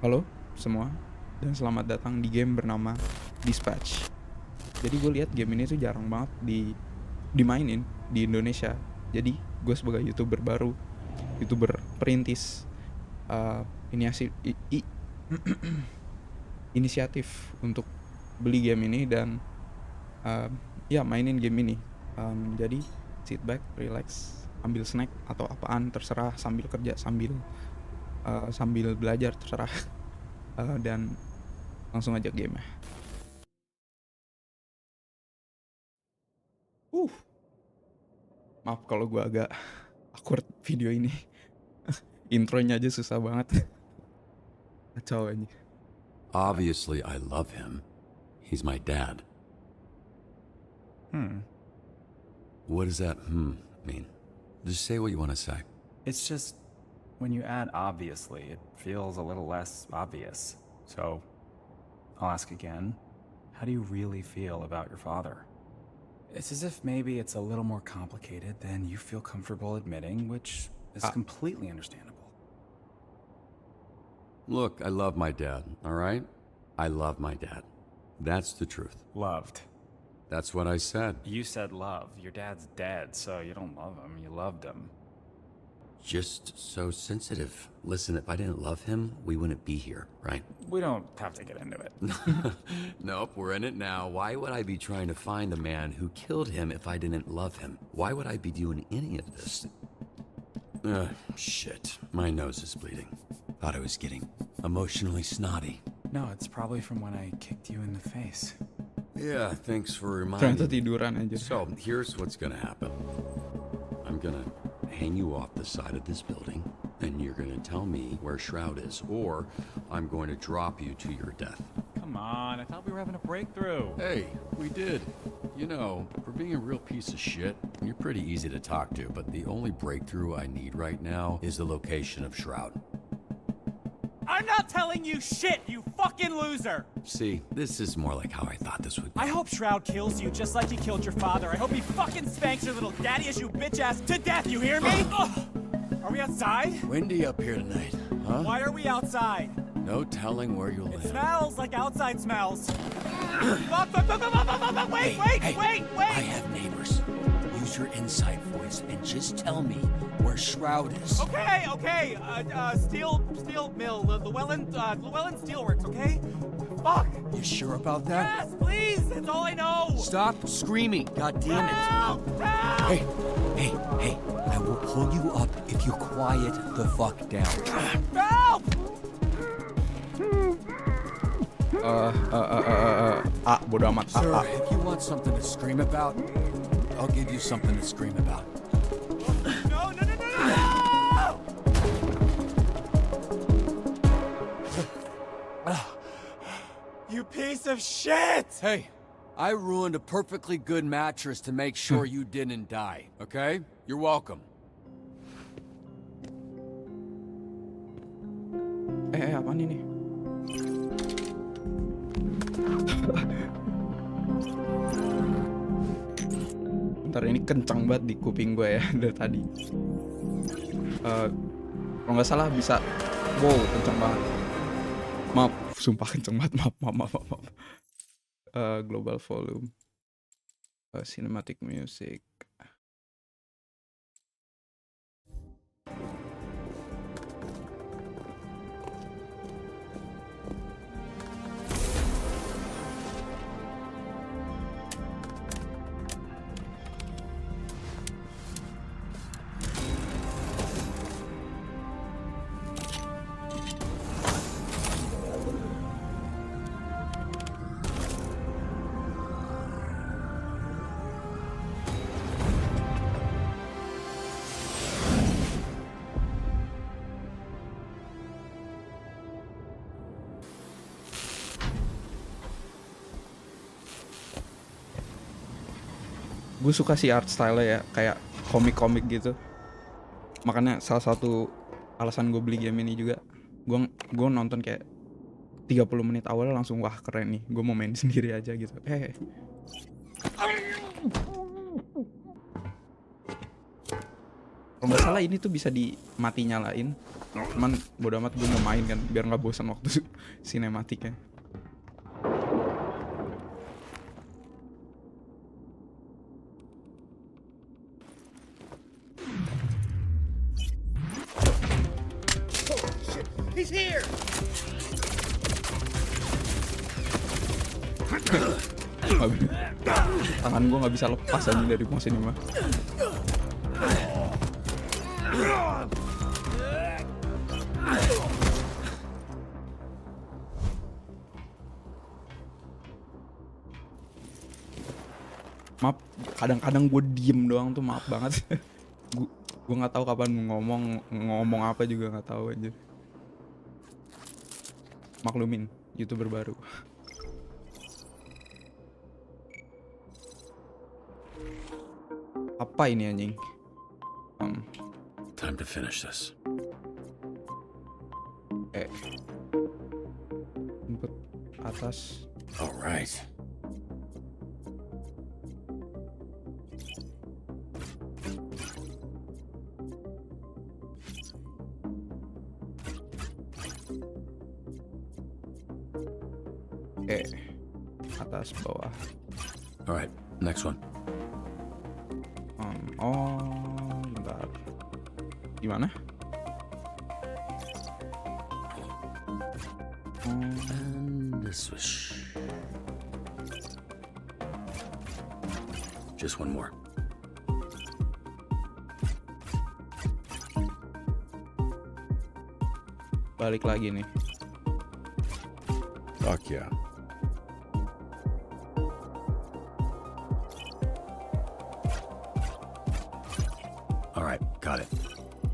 Halo semua, dan selamat datang di game bernama Dispatch. Jadi gue lihat game ini tuh jarang banget dimainin di Indonesia. Jadi gue sebagai youtuber baru, youtuber perintis, uh, iniasi, inisiatif untuk beli game ini dan uh, ya mainin game ini. Jadi sit back, relax, ambil snack atau apaan terserah, sambil kerja, sambil belajar terserah. Dan langsung aja game ya. Uh, Maaf kalau gue agak awkward video ini. Intronya aja susah banget. Kacau aja. Obviously, I love him. He's my dad. What does that mean? Just say what you want to say. It's just, when you add obviously, it feels a little less obvious. So, I'll ask again. How do you really feel about your father? It's as if maybe it's a little more complicated than you feel comfortable admitting, which is completely understandable. Look, I love my dad, all right? I love my dad. That's the truth. Loved. That's what I said. You said love. Your dad's dead, so you don't love him, you loved him. Just so sensitive. Listen, if I didn't love him, we wouldn't be here, right? We don't have to get into it. Nope, we're in it now. Why would I be trying to find the man who killed him if I didn't love him? Why would I be doing any of this? Shit. My nose is bleeding. Thought I was getting emotionally snotty. No, it's probably from when I kicked you in the face. Yeah, thanks for reminding Ternyata me. tiduran aja. So, here's what's gonna happen. I'm gonna hang you off the side of this building, and you're gonna tell me where Shroud is, or I'm going to drop you to your death. Come on, I thought we were having a breakthrough. Hey, we did. You know, for being a real piece of shit, you're pretty easy to talk to, but the only breakthrough I need right now is the location of Shroud. I'm not telling you shit, you fucking loser! See, this is more like how I thought this would be. I hope Shroud kills you just like he killed your father. I hope he fucking spanks your little daddy as you bitch ass to death, you hear me? Are we outside? Windy up here tonight, huh? Why are we outside? No telling where you'll It land. smells like outside smells. Wait, Hey, wait! I have neighbors. Use your inside voice and just tell me where Shroud is. Okay. Steel mill, Llewellyn Steelworks, okay? Fuck! You sure about that? Yes, please! That's all I know! Stop screaming, God damn it. Help! Help! Hey, I will pull you up if you quiet the fuck down. Help! Bodo amat. Sir, if you want something to scream about, I'll give you something to scream about. No! You piece of shit! Hey, I ruined a perfectly good mattress to make sure you didn't die, okay? You're welcome. Apaan ini? Bentar, ini kencang banget di kuping gue ya dari tadi. Kalau nggak salah bisa, wow, kencang banget. Maaf, sumpah kencang banget. Maaf. Global volume, cinematic music. Gue suka sih art style ya, kayak komik-komik gitu. Makanya salah satu alasan gue beli game ini juga. Gue nonton kayak 30 menit awal langsung wah keren nih, gue mau main sendiri aja gitu. Kalau nggak salah ini tuh bisa dimati nyalain. Cuman bodo amat gue mau main kan biar nggak bosan waktu sinematiknya. He's here! Tangan gue nggak bisa lepas aja dari mouse ini mah. Maaf, kadang-kadang gue diem doang tuh, maaf banget. gue nggak tahu kapan ngomong apa juga nggak tahu aja. Maklumin, YouTuber baru. Apa ini anjing? Time to finish this. Input atas. All right. Atas bawah. All right, next one. Bentar. Gimana? And a swish. Just one more. Balik lagi nih. Fuck yeah. All right, got it.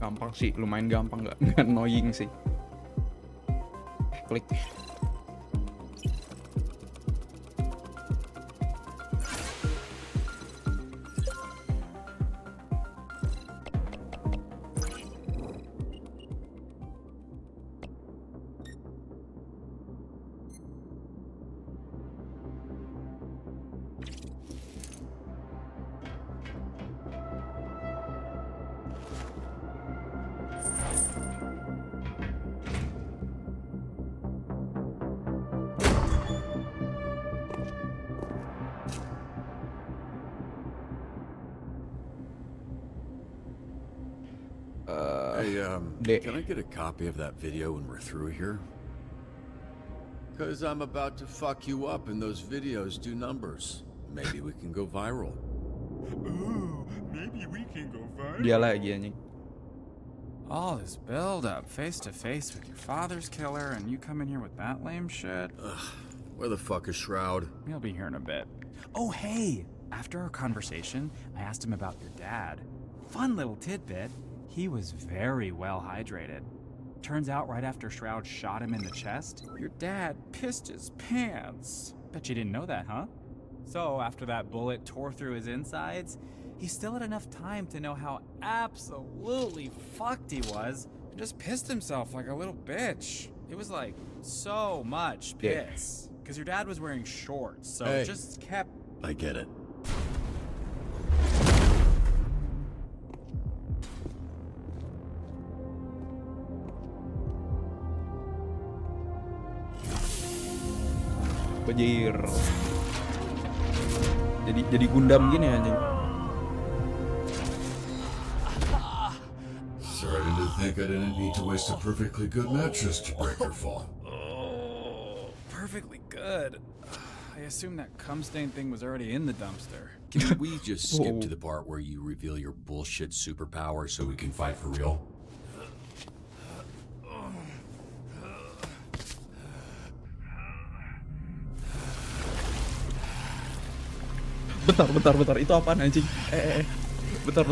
Gampang sih, lumayan gampang, nggak annoying sih. Klik. Hey, D. can I get a copy of that video when we're through here? Because I'm about to fuck you up and those videos do numbers. Maybe we can go viral. Ooh, maybe we can go viral. Dia lagi anjing. All this build up, face to face with your father's killer, and you come in here with that lame shit? Where the fuck is Shroud? He'll be here in a bit. Oh, hey! After our conversation, I asked him about your dad. Fun little tidbit. He was very well hydrated. Turns out right after Shroud shot him in the chest, your dad pissed his pants. Bet you didn't know that, huh? So after that bullet tore through his insides, he still had enough time to know how absolutely fucked he was and just pissed himself like a little bitch. It was like so much piss. Because your dad was wearing shorts, so Hey. it just kept... I get it. Bajir. Jadi Gundam gini anjing. Starting to think I didn't need to waste a perfectly good mattress to break your fall. Oh, perfectly good. I assume that cum stain thing was already in the dumpster. Can we just skip to the part where you reveal your bullshit superpower so we can fight for real? Bentar. Itu apaan anjing? Bentar.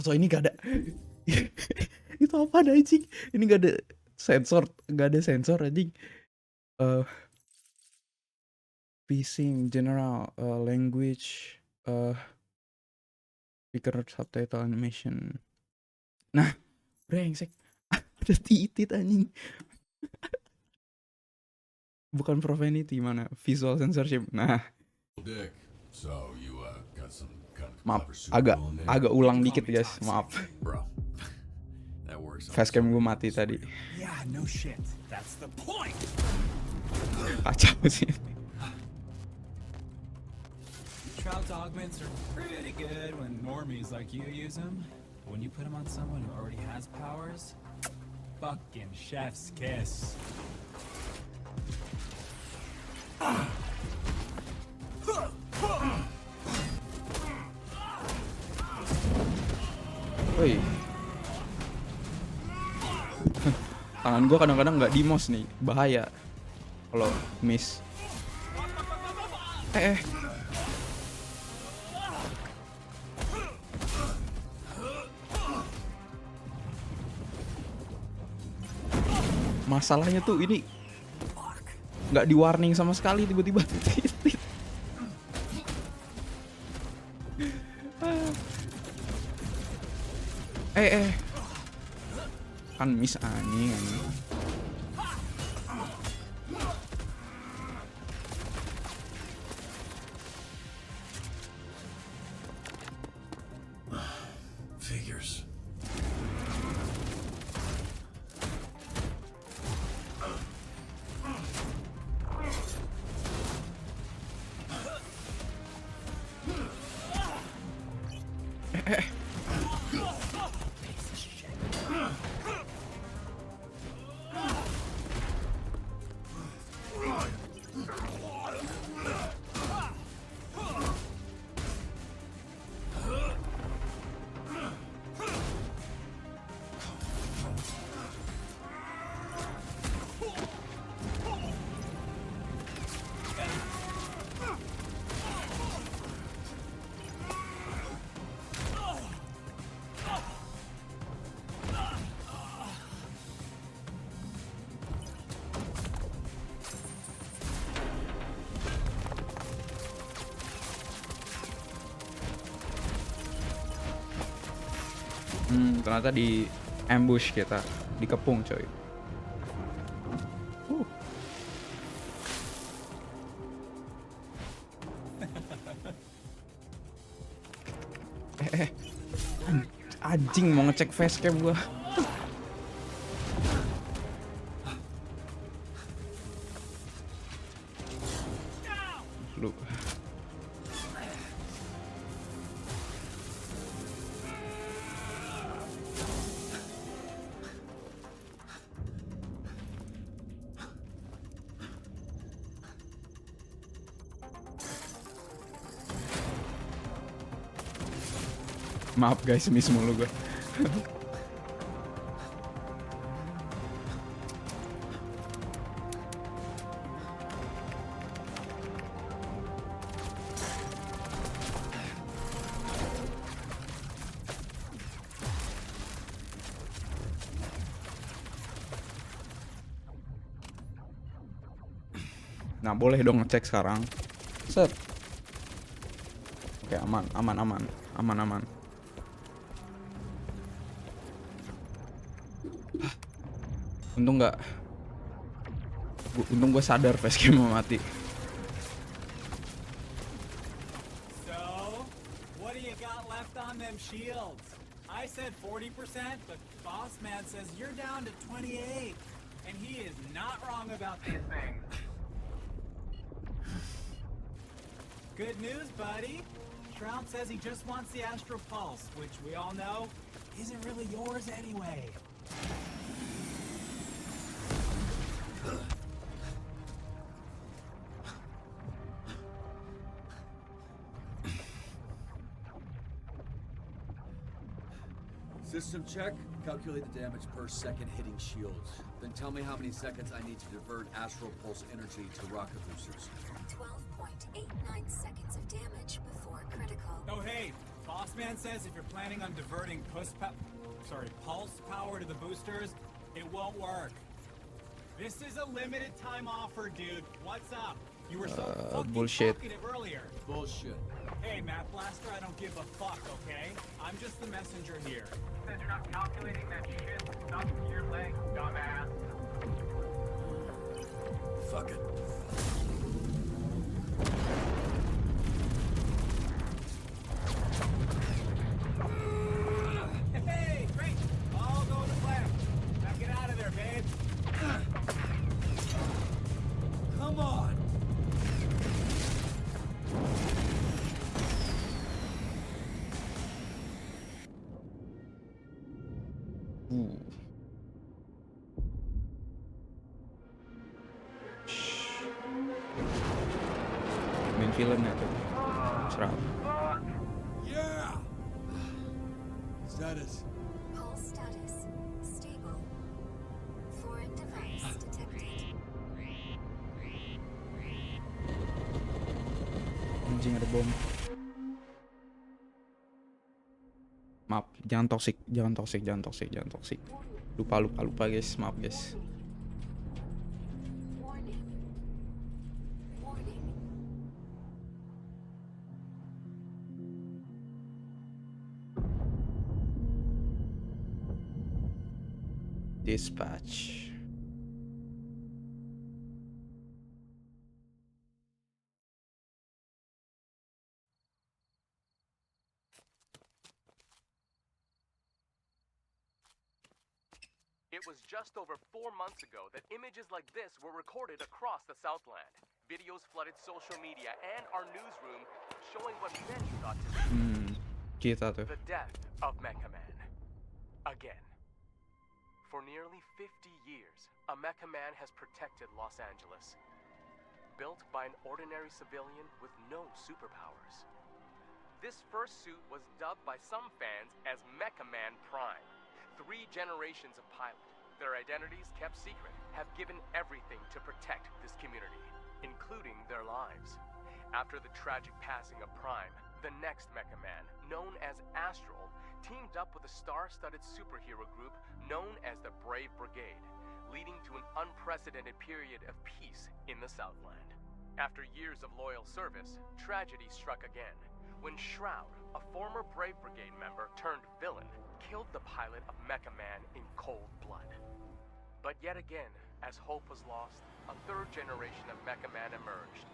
So ini gak ada. Itu apaan anjing? Ini gak ada sensor anjing. Phasing, general, language, speaker, subtitle, animation. Nah, brengsek. Ada titit anjing. Bukan profanity, mana visual censorship. Nah, Dick, so you got some kind of Maaf, Clever supervillain there. agak ulang Call dikit me guys, toxic. maaf. Bro, that works. on Facecam gue some mati levels tadi. for you. Yeah, no shit. That's the point. Kacau sih. Shroud's augments are pretty good when normies like you use them. When you put them on someone who already has powers, fucking chef's kiss. Woi. Tangan gue kadang-kadang nggak di mouse nih, bahaya kalau miss. Eh. Masalahnya tuh ini nggak di warning sama sekali, tiba-tiba titit. Kan miss anjing. Figures. Ternyata di ambush kita, dikepung coy. Anjing mau ngecek facecam gua. Lu. Maaf guys, miss mulu gue. Nah, boleh dong ngecek sekarang. Set. Oke, aman. Untung gue sadar facecam mau mati. So, what do you got left on them shields? I said 40%, but Boss Man says you're down to 28. And he is not wrong about these things. Good news, buddy. Shroud says he just wants the Astral Pulse, which we all know isn't really yours anyway. System check. Calculate the damage per second hitting shields. Then tell me how many seconds I need to divert Astral Pulse energy to rocket boosters. 12.89 seconds of damage before critical. Oh hey, Boss Man says if you're planning on diverting pulse power to the boosters, it won't work. This is a limited time offer, dude. What's up? You were so fucking bullshit. talkative earlier. Bullshit. Hey, Matt Blaster, I don't give a fuck, okay? I'm just the messenger here. Says you're not calculating that shit stuck to your leg, dumbass. Fuck it. Uh. Shh. Main villainnya tuh. Shroud. Yeah! Status. Pulse status stable. Foreign device detected. Anjing ada bom. Maaf, jangan toxic. Lupa guys, maaf guys. Warning. Warning. Dispatch. It was just over 4 months ago that images like this were recorded across the Southland. Videos flooded social media and our newsroom, showing what many thought to be Kita tuh. the death of Mecha Man. Again. For nearly 50 years, a Mecha Man has protected Los Angeles. Built by an ordinary civilian with no superpowers. This first suit was dubbed by some fans as Mecha Man Prime. 3 generations of pilot, their identities kept secret, have given everything to protect this community, including their lives. After the tragic passing of Prime, the next Mecha Man, known as Astral, teamed up with a star-studded superhero group known as the Brave Brigade, leading to an unprecedented period of peace in the Southland. After years of loyal service, tragedy struck again, when Shroud, a former Brave Brigade member turned villain, killed the pilot of Mecha Man in cold blood. But yet again, as hope was lost, a 3rd generation of Mecha Man emerged.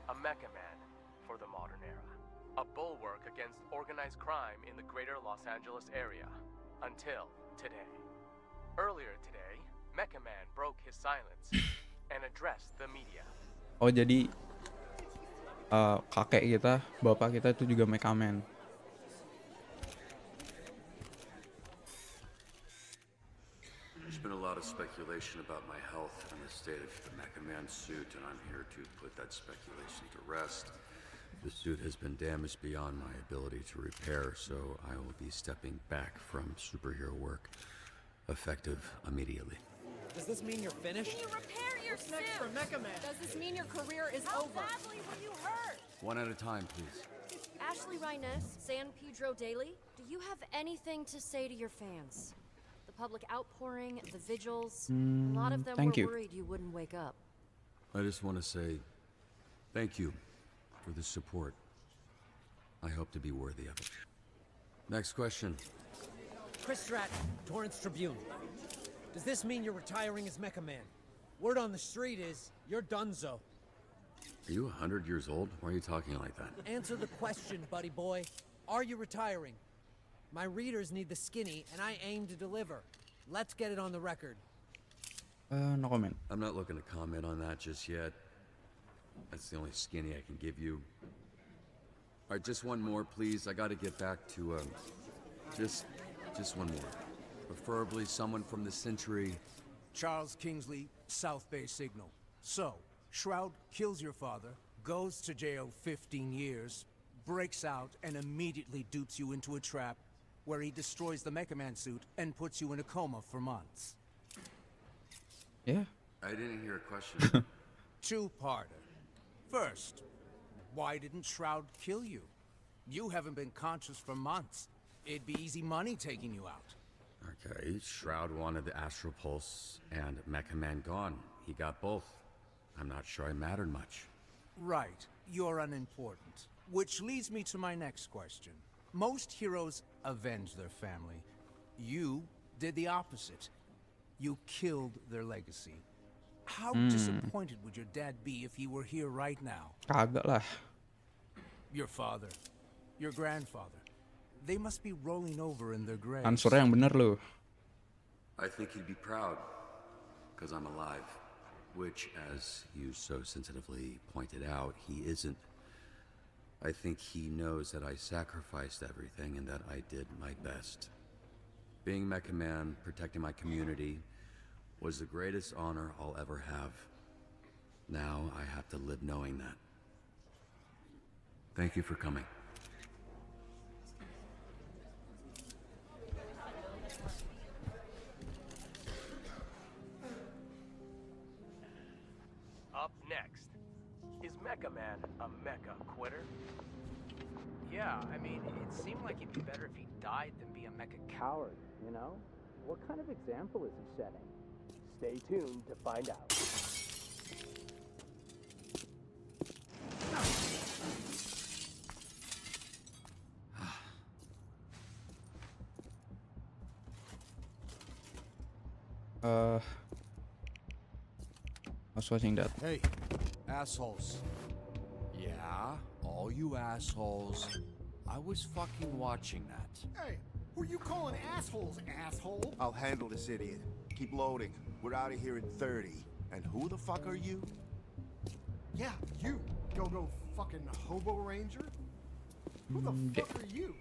A Mecha Man for the modern era. A bulwark against organized crime in the greater Los Angeles area. Until today. Earlier today, Mecha Man broke his silence and addressed the media. Oh jadi kakek kita, bapak kita itu juga Mecha Man. There's been a lot of speculation about my health and the state of the Mecha Man suit, and I'm here to put that speculation to rest. The suit has been damaged beyond my ability to repair, so I will be stepping back from superhero work, effective immediately. Does this mean you're finished? Can you repair your What's next for suit? Mecha Man? Does this mean your career is How over? badly were you hurt? One at a time, please. Ashley Rhiness, San Pedro Daily, do you have anything to say to your fans? The public outpouring, the vigils, a lot of them thank were you. worried you wouldn't wake up. I just want to say thank you for the support. I hope to be worthy of it. Next question. Chris Stratton, Torrance Tribune. Does this mean you're retiring as Mecha Man? Word on the street is you're donezo. Are you 100 years old? Why are you talking like that? Answer the question, buddy boy. Are you retiring? My readers need the skinny, and I aim to deliver. Let's get it on the record. No comment. I'm not looking to comment on that just yet. That's the only skinny I can give you. All right, just one more, please. I got to get back to just one more. Preferably someone from the Century. Charles Kingsley, South Bay Signal. So, Shroud kills your father, goes to jail 15 years, breaks out, and immediately dupes you into a trap where he destroys the Mecha Man suit and puts you in a coma for months. Yeah. I didn't hear a question. Two-parter. First, why didn't Shroud kill you? You haven't been conscious for months. It'd be easy money taking you out. Okay, Shroud wanted the Astral Pulse and Mecha Man gone. He got both. I'm not sure I mattered much. Right, you're unimportant. Which leads me to my next question. Most heroes avenge their family. You did the opposite. You killed their legacy. How disappointed would your dad be if he were here right now? Kagak lah. Your father, your grandfather. They must be rolling over in their graves. Answernya yang bener loh. I think he'd be proud, because I'm alive. Which, as you so sensitively pointed out, he isn't. I think he knows that I sacrificed everything and that I did my best. Being Mecha Man, protecting my community, was the greatest honor I'll ever have. Now I have to live knowing that. Thank you for coming. Up next, is Mecha Man a mecha quitter? Yeah, I mean, it seemed like it'd be better if he died than be a mecha coward, you know? What kind of example is he setting? Stay tuned to find out. I was watching that. Hey, assholes. Yeah, all you assholes. I was fucking watching that. Hey, who you calling assholes, asshole? I'll handle this idiot. Keep loading. We're out of here in 30. And who the fuck are you? Yeah, you. Go fucking hobo ranger? Who the fuck are you?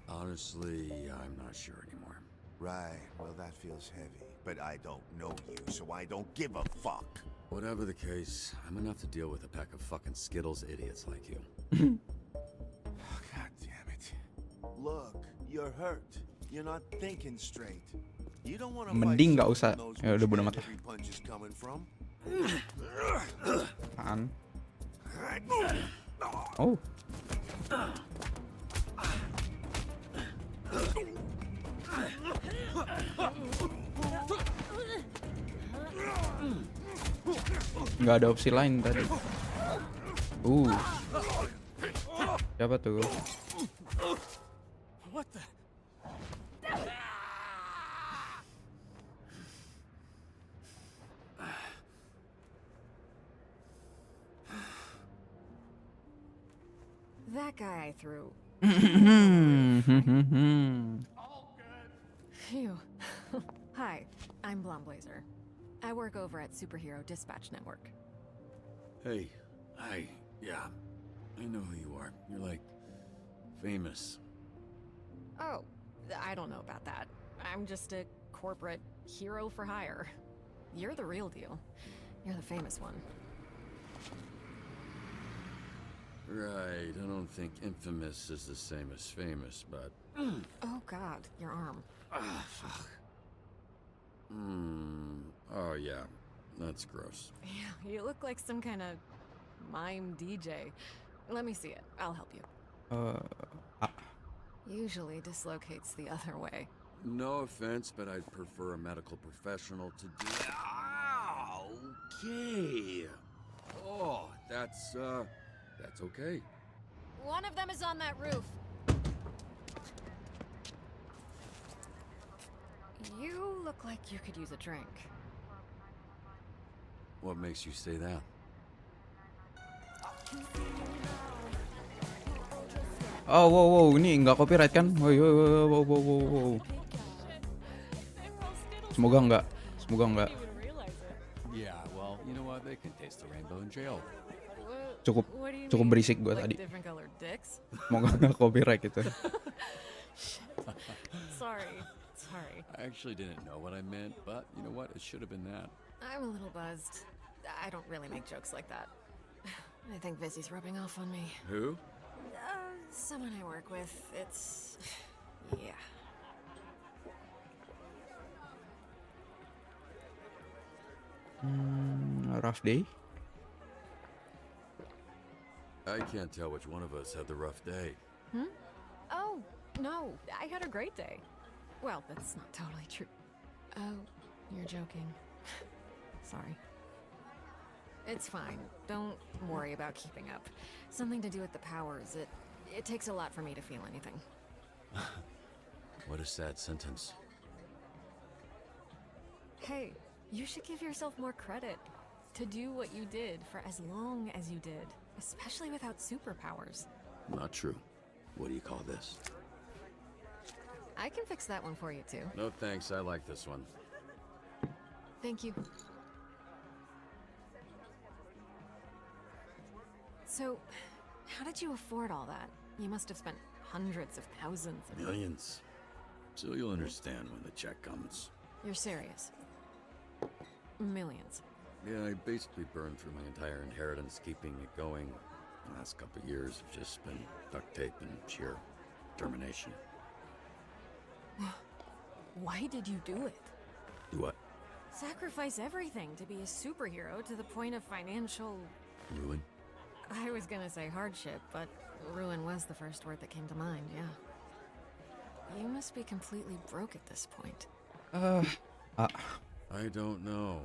Honestly, I'm not sure anymore. Right, well that feels heavy. But I don't know you, so I don't give a fuck. Whatever the case, I'm enough to deal with a pack of fucking Skittles idiots like you. Oh, God damn it. Look, you're hurt. You're not thinking straight. You don't want to Mending nggak usah. Ya udah bodo amat lah. punch is coming from. Apaan? Oh. Nggak ada opsi lain tadi. Siapa tuh? What the? That guy I threw. Phew. Hi, I'm Blonde-Blazer. I work over at Superhero Dispatch Network. Hey, hi, yeah. I know who you are. You're like, famous. Oh, I don't know about that. I'm just a corporate hero for hire. You're the real deal. You're the famous one. Right, I don't think infamous is the same as famous, but... Oh god, your arm. Fuck. Oh yeah, that's gross. Yeah, you look like some kind of mime DJ. Let me see it. I'll help you. Usually dislocates the other way. No offense, but I'd prefer a medical professional to do... Okay. Oh, that's okay. One of them is on that roof. You look like you could use a drink. What makes you say that? Oh, wow, ini nggak copyright kan? Wow. Semoga enggak. Yeah, well, you know what? They can taste the rainbow in jail. Cukup berisik gue tadi. Different colored dicks? Semoga nggak copyright gitu. Sorry. I actually didn't know what I meant, but you know what? It should have been that. I'm a little buzzed. I don't really make jokes like that. I think Vizzy's rubbing off on me. Who? Someone I work with. It's... yeah. A rough day? I can't tell which one of us had the rough day. Oh, no. I had a great day. Well, that's not totally true. Oh, you're joking. Sorry. It's fine. Don't worry about keeping up. Something to do with the powers. It takes a lot for me to feel anything. What a sad sentence. Hey, you should give yourself more credit. To do what you did for as long as you did. Especially without superpowers. Not true. What do you call this? I can fix that one for you, too. No thanks, I like this one. Thank you. So, how did you afford all that? You must have spent hundreds of thousands. Millions. So you'll understand when the check comes. You're serious? Millions. Yeah, I basically burned through my entire inheritance keeping it going. The last couple of years have just been duct tape and sheer determination. Why did you do it? Do what? Sacrifice everything to be a superhero to the point of financial... Ruin? I was gonna say hardship, but ruin was the first word that came to mind, yeah. You must be completely broke at this point. I don't know.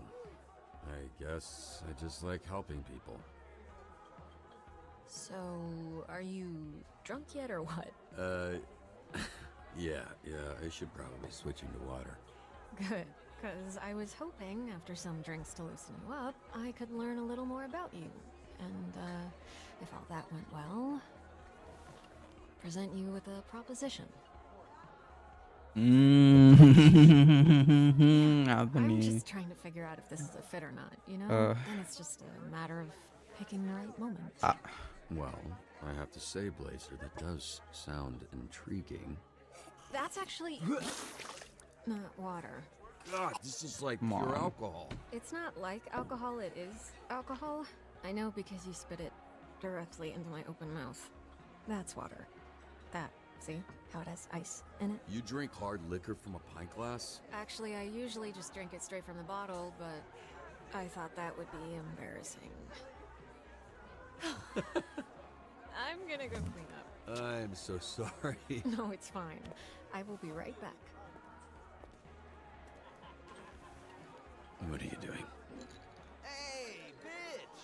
I guess I just like helping people. So, are you drunk yet or what? Yeah, I should probably switch into water. Good, because I was hoping, after some drinks to loosen you up, I could learn a little more about you. And, if all that went well, present you with a proposition. Apa I'm nih? just trying to figure out if this is a fit or not, you know? Then it's just a matter of picking the right moment. Well, I have to say, Blazer, that does sound intriguing. That's actually not water. God, this is like Mom. pure alcohol. It's not like alcohol, it is alcohol. I know because you spit it directly into my open mouth. That's water. That, see? How it has ice in it? You drink hard liquor from a pint glass? Actually, I usually just drink it straight from the bottle, but I thought that would be embarrassing. I'm gonna go clean up. I'm so sorry. No, it's fine. I will be right back. What are you doing? Hey, bitch!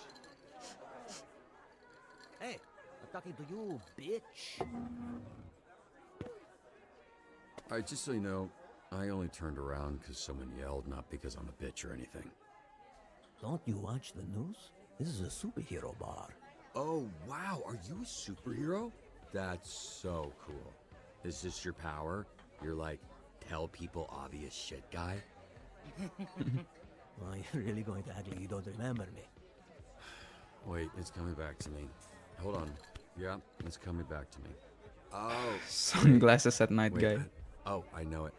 Hey, I'm talking to you, bitch. Alright, just so you know, I only turned around because someone yelled, not because I'm a bitch or anything. Don't you watch the news? This is a superhero bar. Oh, wow, are you a superhero? That's so cool. Is this your power? You're like, tell people obvious shit guy? Well, you're really going to act like you don't remember me. Wait, it's coming back to me. Hold on. Yeah, it's coming back to me. Oh. Sunglasses at night Wait, guy. Oh, I know it.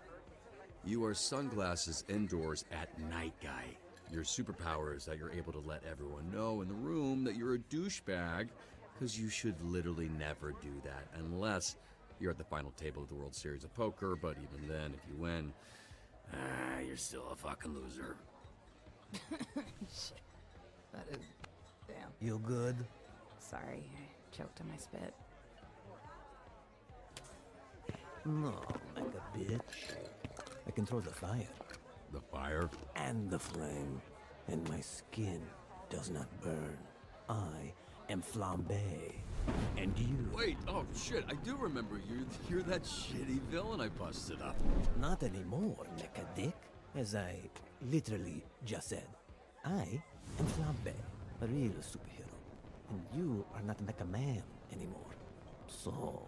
You are sunglasses indoors at night guy. Your superpower is that you're able to let everyone know in the room that you're a douchebag, because you should literally never do that unless you're at the final table of the World Series of Poker, but even then, if you win, you're still a fucking loser. Shit. That is... Damn. You good? Sorry, I choked on my spit. No, like a bitch. I control the fire. The fire? And the flame. And my skin does not burn. I am Flambe. And you... Wait, oh shit, I do remember you. You're that shitty villain I busted up. Not anymore, mecha dick. As I literally just said. I am Flambe, a real superhero. And you are not Mecha Man anymore. So,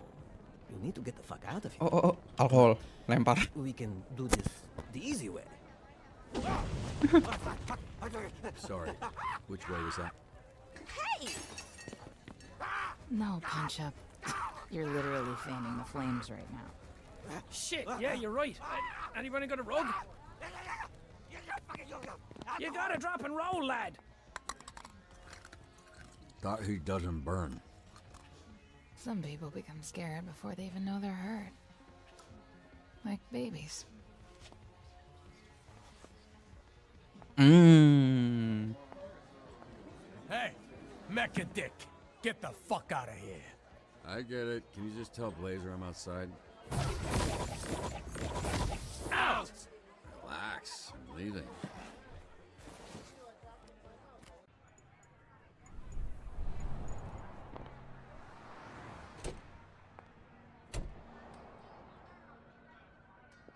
you need to get the fuck out of here. Oh, alkohol, lempar. We can do this the easy way. Sorry, which way was that? Hey! No, Punch Up. You're literally fanning the flames right now. Shit, yeah, you're right. Anybody got a rug? You gotta drop and roll, lad. Thought he doesn't burn. Some people become scared before they even know they're hurt. Like babies. Mmm. Hey, Mecha Dick, get the fuck out of here. I get it. Can you just tell Blazer I'm outside? Ow! Relax, I'm leaving.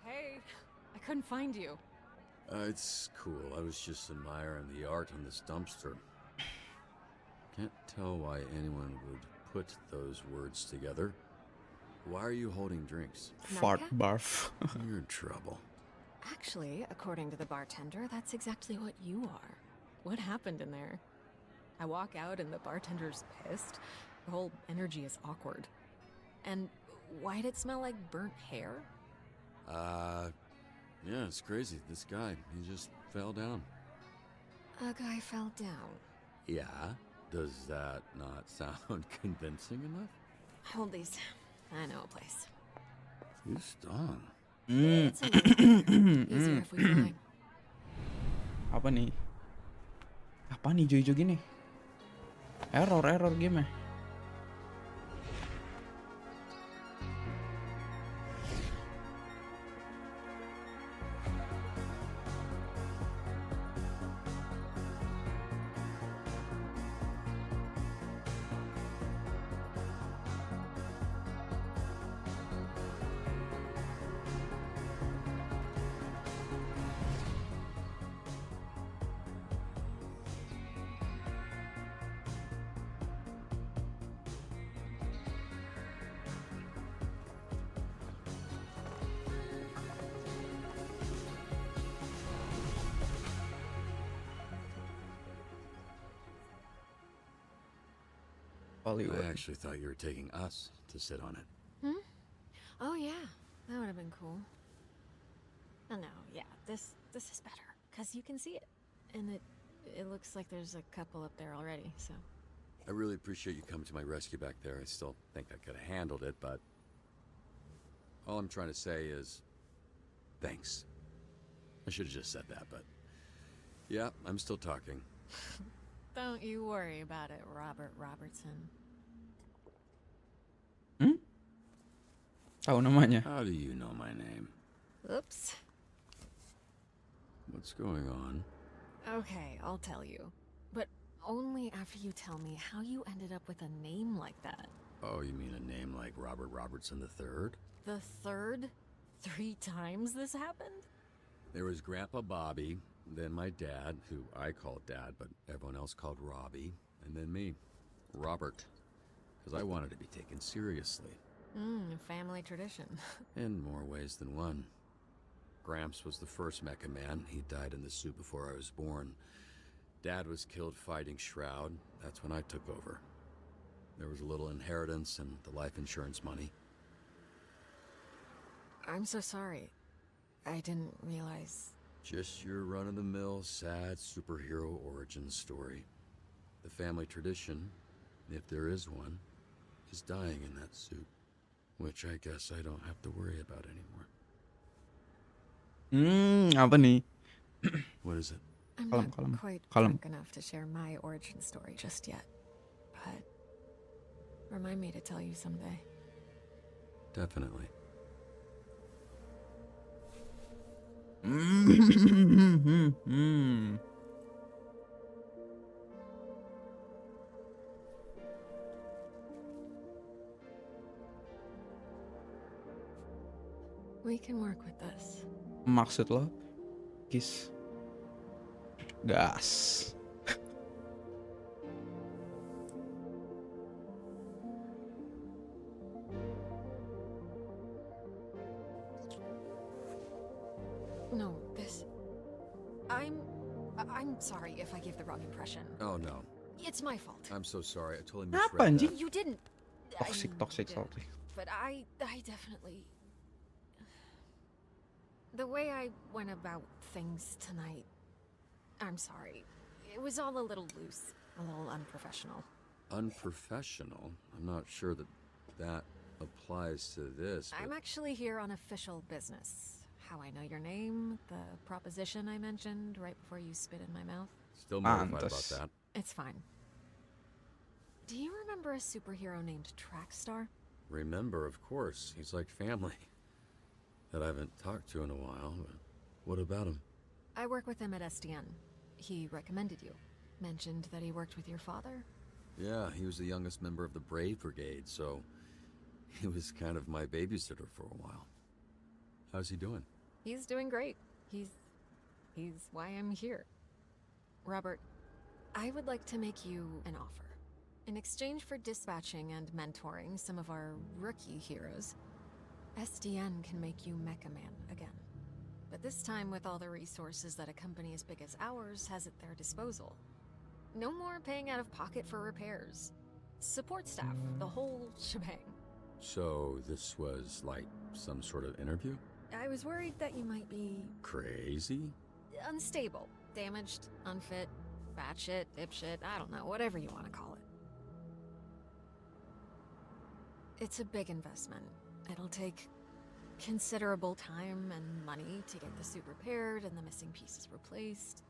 Hey, I couldn't find you. It's cool. I was just admiring the art on this dumpster. Can't tell why anyone would put those words together. Why are you holding drinks? Fart barf. You're in trouble. Actually, according to the bartender, that's exactly what you are. What happened in there? I walk out and the bartender's pissed. The whole energy is awkward. And why'd it smell like burnt hair? Yeah, it's crazy. This guy, he just fell down. A guy fell down. Yeah? Does that not sound convincing enough? Hold these. I know a place. You stung. It's a little easier if we fly. Apa nih? Apa nih hijau-hijau gini? Error game -nya. Hollywood. I actually thought you were taking us to sit on it. Hmm? Oh yeah, that would have been cool. Oh no, yeah, this is better because you can see it, and it looks like there's a couple up there already. So. I really appreciate you coming to my rescue back there. I still think I could have handled it, but all I'm trying to say is thanks. I should have just said that, but yeah, I'm still talking. Don't you worry about it, Robert Robertson. Tahu namanya. How do you know my name? Oops. What's going on? Okay, I'll tell you. But only after you tell me how you ended up with a name like that. Oh, you mean a name like Robert Robertson III? The third? 3 times this happened? There was Grandpa Bobby, then my dad, who I called Dad, but everyone else called Robbie, and then me, Robert, because I wanted to be taken seriously. Family tradition. In more ways than one. Gramps was the first Mecha Man. He died in the suit before I was born. Dad was killed fighting Shroud. That's when I took over. There was a little inheritance and the life insurance money. I'm so sorry. I didn't realize. Just your run-of-the-mill, sad superhero origin story. The family tradition, if there is one, is dying in that suit. Which I guess I don't have to worry about anymore. Apa nih? What is it? I'm Kalem, not kalem, quite kalem. drunk enough to share my origin story just yet. But remind me to tell you someday. Definitely. We can work with this. Maksud lo? Kiss. Gas. No, this... I'm sorry if I gave the wrong impression. Oh, no. It's my fault. I'm so sorry. I totally Apa misread anjing? that. You didn't... Toxic, toxic, toxic. But I definitely... The way I went about things tonight... I'm sorry. It was all a little loose. A little unprofessional. Unprofessional? I'm not sure that applies to this. I'm actually here on official business. How I know your name, the proposition I mentioned right before you spit in my mouth. Still mortified about Pantes. that. It's fine. Do you remember a superhero named Trackstar? Remember, of course. He's like family. That I haven't talked to in a while, but what about him? I work with him at SDN. He recommended you. Mentioned that he worked with your father. Yeah, he was the youngest member of the Brave Brigade, so he was kind of my babysitter for a while. How's he doing? He's doing great. He's why I'm here. Robert, I would like to make you an offer. In exchange for dispatching and mentoring some of our rookie heroes, SDN can make you Mecha Man again. But this time with all the resources that a company as big as ours has at their disposal. No more paying out of pocket for repairs. Support staff, the whole shebang. So this was like some sort of interview? I was worried that you might be Crazy? unstable, damaged, unfit, batshit, dipshit, I don't know, whatever you want to call it. It's a big investment. It'll take considerable time and money to get the suit repaired and the missing pieces replaced.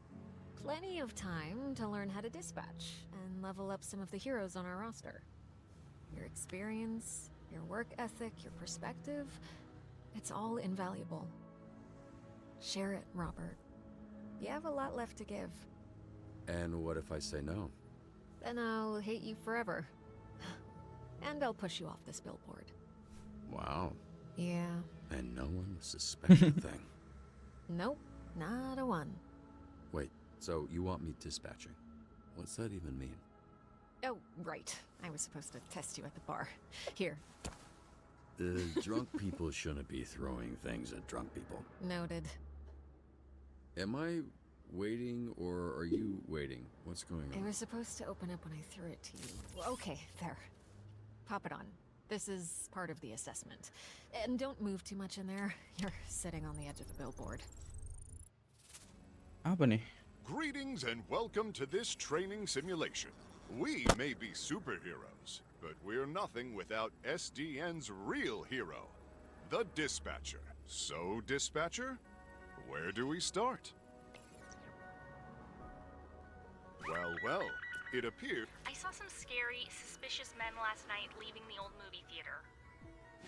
Plenty of time to learn how to dispatch and level up some of the heroes on our roster. Your experience, your work ethic, your perspective, it's all invaluable. Share it, Robert. You have a lot left to give. And what if I say no? Then I'll hate you forever. And I'll push you off this billboard. Wow. Yeah. And no one will suspect a thing. Nope, not a one. Wait, so you want me dispatching? What's that even mean? Oh, right. I was supposed to test you at the bar. Here. Drunk people shouldn't be throwing things at drunk people. Noted. Am I waiting or are you waiting? What's going It on? was supposed to open up when I threw it to you. Okay, there. Pop it on. This is part of the assessment. And don't move too much in there. You're sitting on the edge of the billboard. Apa nih? Greetings and welcome to this training simulation. We may be superheroes, but we're nothing without SDN's real hero, the Dispatcher. So, Dispatcher, where do we start? Well, it appears I saw some scary, suspicious men last night leaving the old movie theater.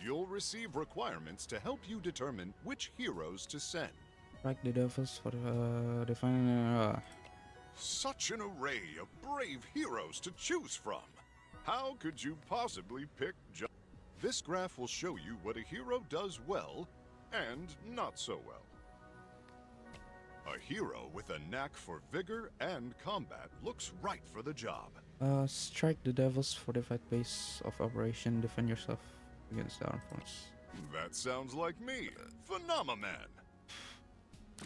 you'll receive requirements to help you determine which heroes to send. Strike the devils for defining. Such an array of brave heroes to choose from. How could you possibly pick just... This graph will show you what a hero does well and not so well. A hero with a knack for vigor and combat looks right for the job. Strike the devils for the fight base of operation. Defend yourself against the armed force. That sounds like me, Phenomaman.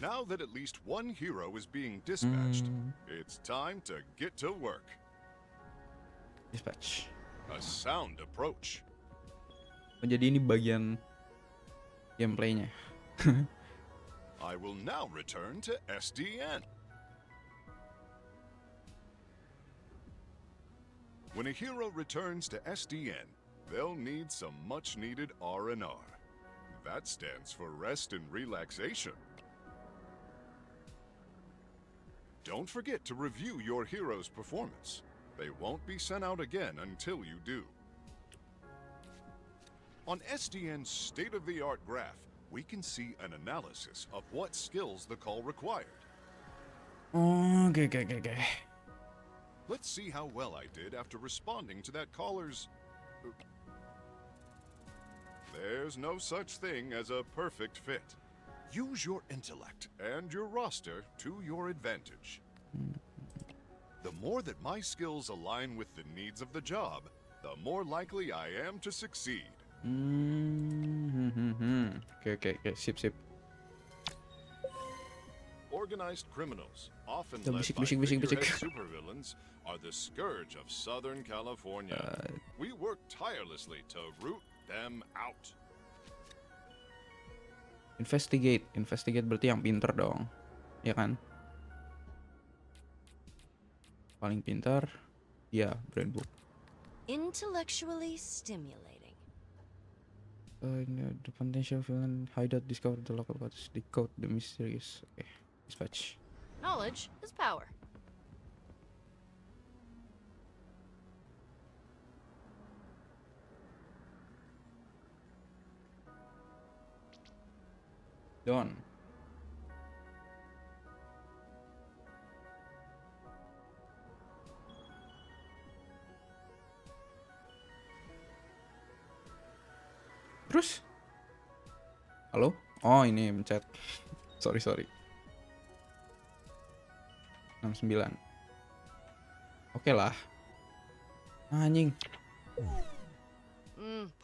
Now that at least one hero is being dispatched, it's time to get to work. Dispatch. A sound approach. Oh, jadi ini bagian gameplaynya. I will now return to SDN. When a hero returns to SDN, they'll need some much-needed R&R. That stands for rest and relaxation. Don't forget to review your hero's performance. They won't be sent out again until you do. On SDN's state-of-the-art graph, we can see an analysis of what skills the call required. Okay. Let's see how well I did after responding to that caller's... There's no such thing as a perfect fit. Use your intellect and your roster to your advantage. The more that my skills align with the needs of the job, the more likely I am to succeed. Okay. Sip. Organized criminals, often Tuh, led by bisik. figurehead supervillains, are the scourge of Southern California. We work tirelessly to root them out. Investigate berarti yang pinter dong, ya kan? Paling pintar, ya brain book. Intellectually stimulating. The potential villain hideout, discover the local codes, decode the mysterious. Okay, dispatch. Knowledge is power. Done. Terus? Halo? Oh, ini mencet. Sorry. 69. Oke lah. Anjing.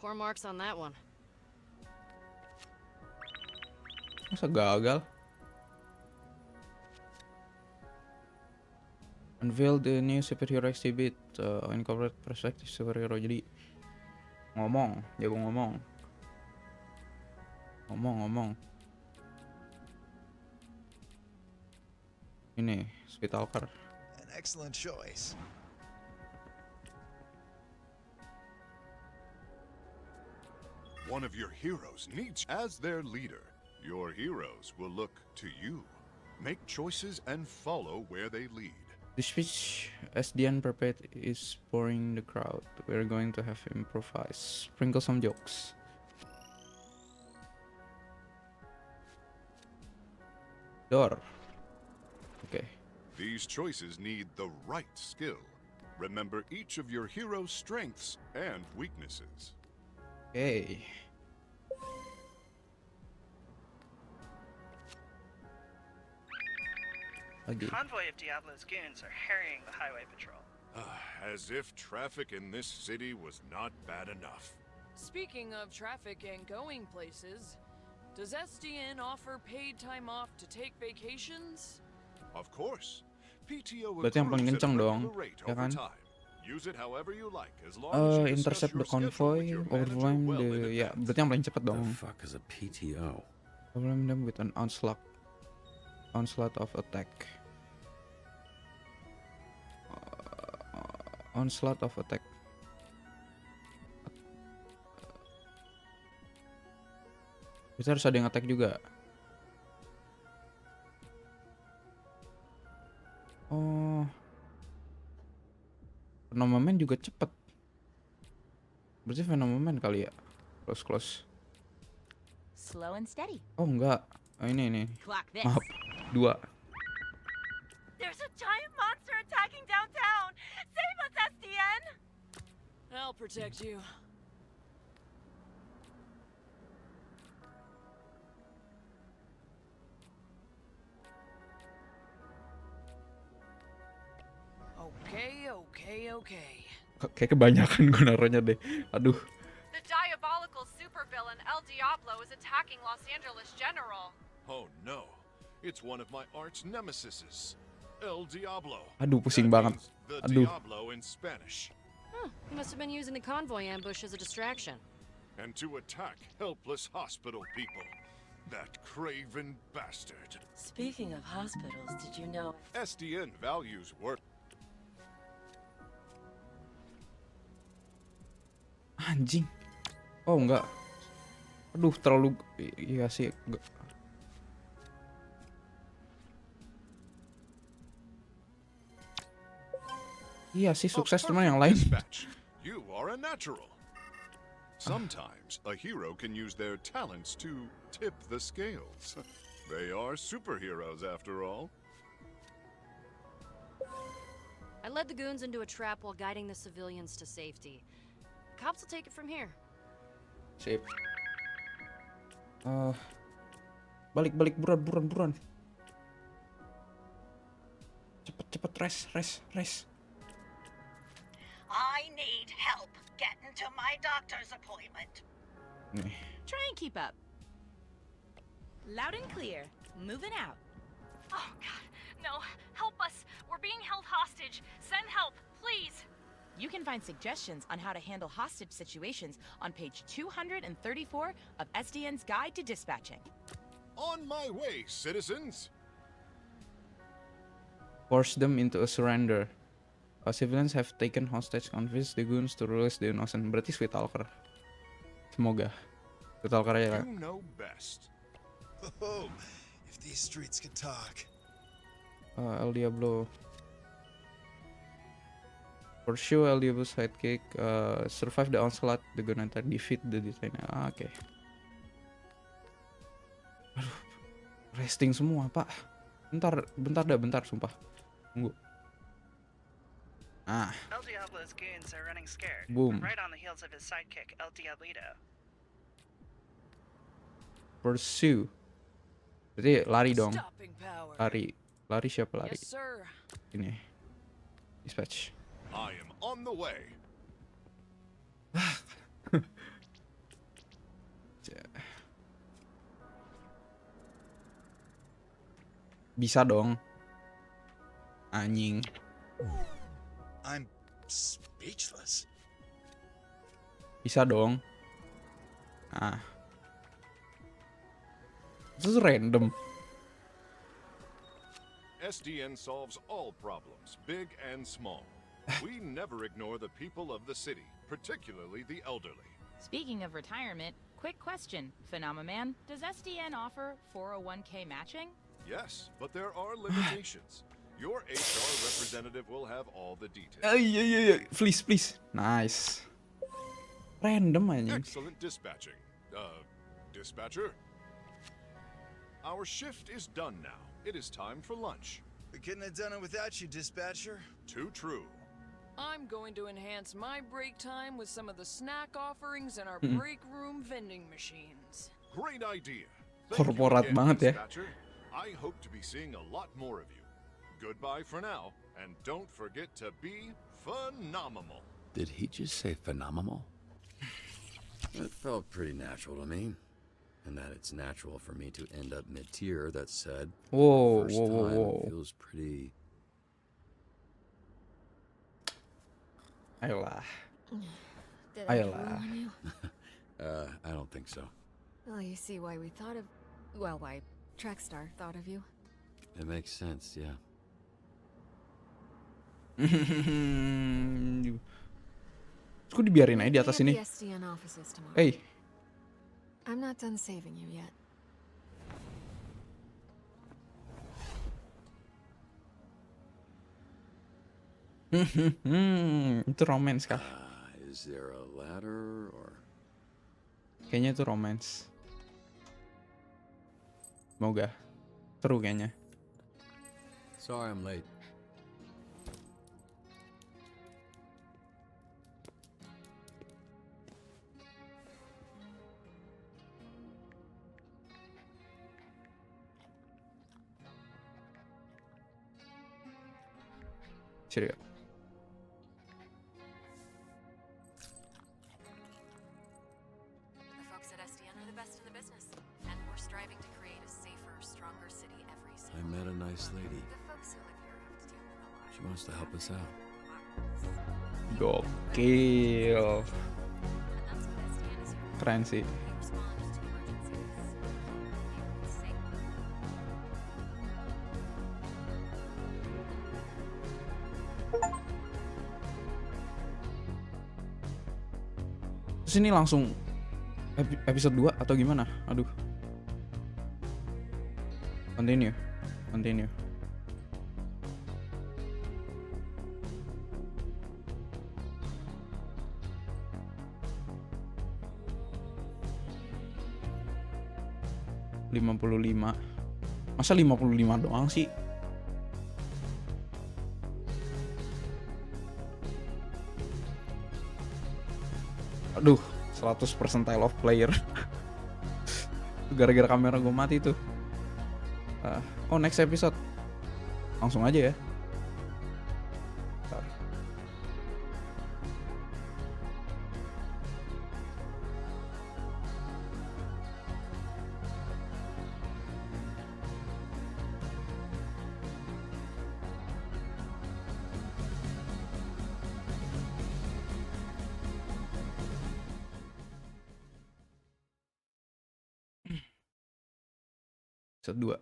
Poor marks on that one. Masa gagal? Unveil the new superhero exhibit, incorporate perspective superhero. Jadi jago ngomong. Ngomong. Ini Sweet Talker. An excellent choice. One of your heroes needs as their leader. Your heroes will look to you. Make choices and follow where they lead. The speech SDN Perpet is pouring the crowd. We're going to have improvise. Sprinkle some jokes. Door. Okay. These choices need the right skill. Remember each of your hero's strengths and weaknesses. Okay. Lagi. Convoy of Diablo's goons are harrying the highway patrol. As if traffic in this city was not bad enough. Speaking of traffic and going places, does SDN offer paid time off to take vacations? Of course. PTO Berarti yang paling kenceng dong, ya kan? Use it however you like as long as you Intercept the convoy, overwhelm the, ya berarti yang paling cepet dong. The fuck is a PTO? Overwhelm them with an onslaught of attack. Onslaught of attack. Bisa harus ada yang attack juga. Oh, Phenomenon juga cepet. Berarti Phenomenon kali ya. Close. Slow and steady. Oh enggak. Oh, ini. Clock this. Maaf. 2. There's a giant monster attacking downtown. Save us, SDN. I'll protect you. Okay. Kayak kebanyakan gue naruhnya deh. Aduh. The diabolical supervillain El Diablo is attacking Los Angeles General. Oh no. It's one of my arch nemesises. El Diablo. Aduh, pusing banget. The Aduh. Diablo in Spanish. He must have been using the convoy ambush as a distraction. And to attack helpless hospital people. That craven bastard. Speaking of hospitals, did you know SDN values work. Anjing. Oh enggak. Aduh, terlalu iya sih. Enggak. Iya sih, sukses teman yang lain. You are a natural. Sometimes a hero can use their talents to tip the scales. They are superheroes after all. I led the goons into a trap while guiding the civilians to safety. Cops will take it from here. Sip. Balik buruan. Cepet res. I need help getting to my doctor's appointment? Nih. Try and keep up. Loud and clear. Moving out. Oh, God. No. Help us. We're being held hostage. Send help, please. You can find suggestions on how to handle hostage situations on page 234 of SDN's Guide to Dispatching. On my way, citizens. Force them into a surrender. Civilians have taken hostage, convince the goons to release the innocent. Berarti Sweet Talker. Semoga. Sweet Talker ya kan? You know best. Oh, if these streets could talk. El Diablo. Pursue El Diablo's sidekick. Survive the onslaught. The gun attack. Defeat the detainer. Oke. Aduh. Resting semua, Pak. Bentar, sumpah. Tunggu. El Diablo's goons are running scared. Boom. Right on the heels of his sidekick, El Diablito. Pursue. Berarti lari dong. Stopping power. Lari siapa lari? Yes, sir. Ini. Dispatch. I am on the way. Bisa dong. Anjing. I'm speechless. Bisa dong. This is random. SDN solves all problems, big and small. We never ignore the people of the city, particularly the elderly. Speaking of retirement, quick question. Phenomenon, does SDN offer 401k matching? Yes, but there are limitations. Your HR representative will have all the details. Yeah. Please. Nice. Random anjing. Excellent dispatching. Dispatcher? Our shift is done now. It is time for lunch. We couldn't have done it without you, dispatcher. Too true. I'm going to enhance my break time with some of the snack offerings in our Mhm. break room vending machines. Great idea. Thank you Korporat again, banget ya. dispatcher. I hope to be seeing a lot more of you. Goodbye for now, and don't forget to be phenomenal. Did he just say phenomenal? It felt pretty natural to me. And that it's natural for me to end up mid-tier, that said, Whoa, first whoa. time feels pretty... Ayolah. Did I Ayolah. ruin you? I don't think so. Well, you see why we thought of... Well, why Trackstar thought of you. It makes sense, yeah. Terus gue dibiarin aja di atas Meet ini. at the SDN offices tomorrow. Hey. I'm not done saving you yet. Itu romance kah? Is there a ladder or... Kayaknya itu romance. Semoga. Seru kayaknya. Sorry I'm late. Cheerio. The folks at SDN are the best in the business, and we're striving to create a safer, stronger city every I single met day. a nice lady. The folks who live here have to deal with a lot. She wants to help us out. Gokil. Keren sih. Terus ini langsung episode 2 atau gimana? Aduh. Continue. 55. Masa 55 doang sih? Aduh, 100 percentile of player. Gara-gara kamera gue mati tuh. Oh, next episode. Langsung aja ya. Bentar. Episode 2.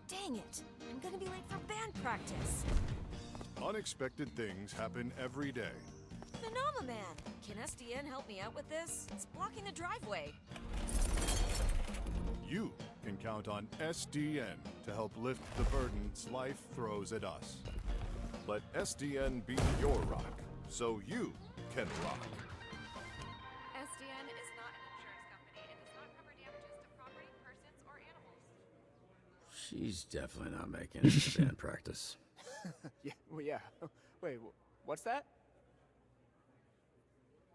Dang it! I'm gonna be late for band practice. Unexpected things happen every day. Phenomenon! Can SDN help me out with this? It's blocking the driveway. You can count on SDN to help lift the burdens life throws at us. Let SDN be your rock, so you can rock. SDN is not an insurance company and does not cover damages to property, persons, or animals. She's definitely not making it to band practice. Yeah. Wait, what's that?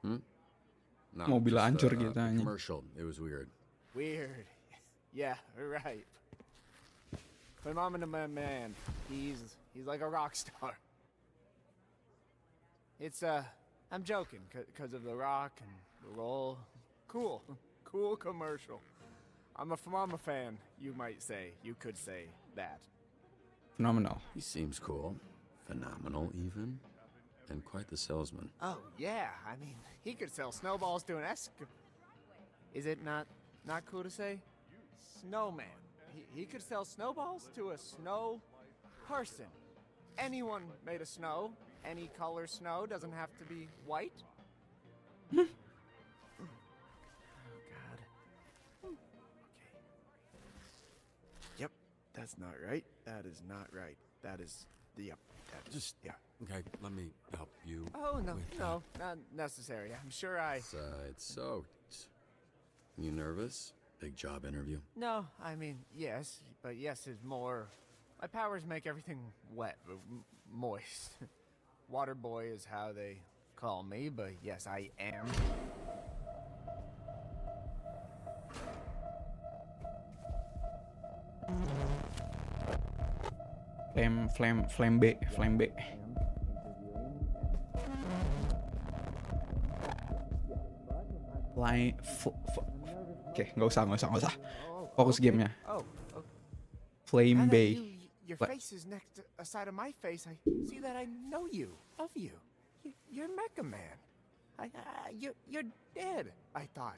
No, Mobil just, hancur the gitu anjing. commercial. It was weird. Weird. Yeah, right. Phenomenon man. He's like a rock star. It's I'm joking, cause of the rock and the roll. Cool. Cool commercial. I'm a fan, you might say. You could say that. Phenomenal. He seems cool. Phenomenal, even. And quite the salesman. Oh, yeah. I mean, he could sell snowballs to an Is it not cool to say? Snowman. He could sell snowballs to a snow person. Anyone made of snow. Any color snow. Doesn't have to be white. Oh, God. Okay. Yep, that's not right. That is not right. That is... Yep. Just... Yeah. Okay, let me help you. Oh, no, with no, not necessary. I'm sure I... It's soaked. You nervous? Big job interview? No, I mean, yes, but yes is more... My powers make everything wet, moist. Water boy is how they call me, but yes, I am. Flame B. Oke, nggak usah. Fokus gamenya. Flame Bay. Your face is next to a side of my face. I see that I know you, of you. You're Mecha Man. You're dead, I thought.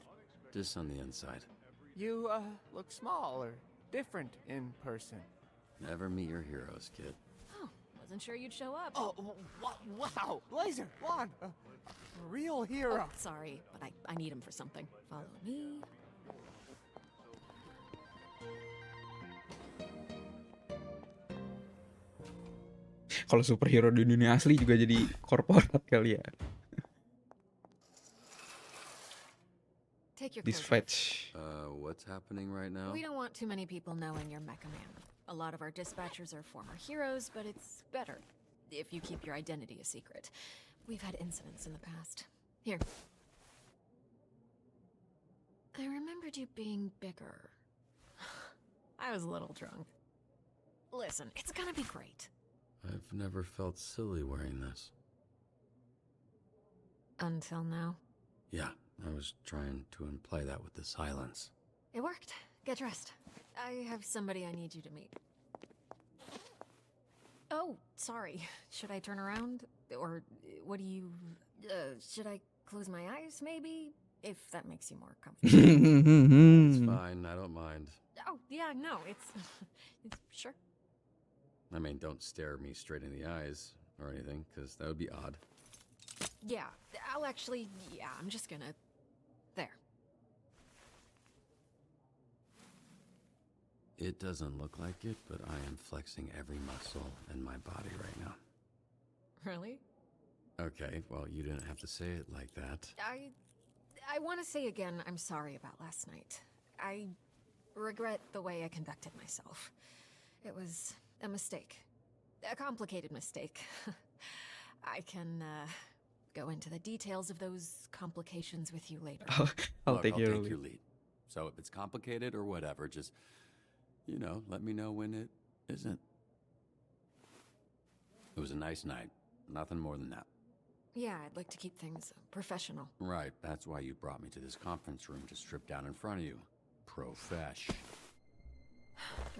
Just on the inside. You, look small or different in person. Never meet your heroes, kid. Oh, wasn't sure you'd show up. Oh, wow! Laser, Juan, a real hero. Oh, sorry, but I need him for something. Follow me. Kalau superhero di dunia asli juga jadi korporat kali ya. Take your Dispatch. What's happening right now? We don't want too many people knowing you're Mecha Man. A lot of our dispatchers are former heroes, but it's better if you keep your identity a secret. We've had incidents in the past. Here. I remembered you being bigger. I was a little drunk. Listen, it's gonna be great. I've never felt silly wearing this. Until now. Yeah, I was trying to imply that with the silence. It worked. Get dressed. I have somebody I need you to meet. Oh, sorry. Should I turn around? Or what do you... should I close my eyes, maybe? If that makes you more comfortable. It's fine, I don't mind. Oh, yeah, no, it's sure. I mean, don't stare me straight in the eyes or anything, because that would be odd. Yeah, I'll actually... Yeah, I'm just gonna... There. It doesn't look like it, but I am flexing every muscle in my body right now. Really? Okay, well, you didn't have to say it like that. I want to say again, I'm sorry about last night. I regret the way I conducted myself. It was a mistake. A complicated mistake. I can, go into the details of those complications with you later. I'll take your lead. So if it's complicated or whatever, just, you know, let me know when it isn't. It was a nice night. Nothing more than that. Yeah, I'd like to keep things professional. Right, that's why you brought me to this conference room to strip down in front of you. Profesh.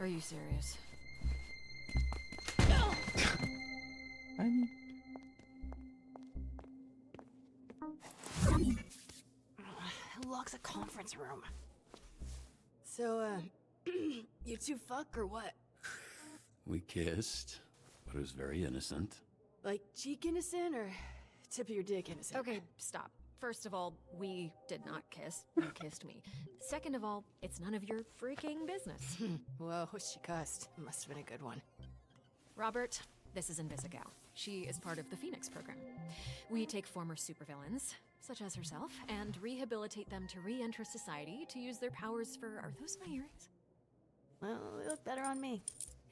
Are you serious? Who locks a conference room? So, you two fuck or what? We kissed, but it was very innocent. Like cheek innocent or tip of your dick innocent? Okay, stop. First of all, we did not kiss. You kissed me. Second of all, it's none of your freaking business. Whoa, she cussed. Must have been a good one. Robert, this is Invisigal. She is part of the Phoenix program. We take former supervillains, such as herself, and rehabilitate them to re-enter society to use their powers for... Are those my earrings? Well, they look better on me.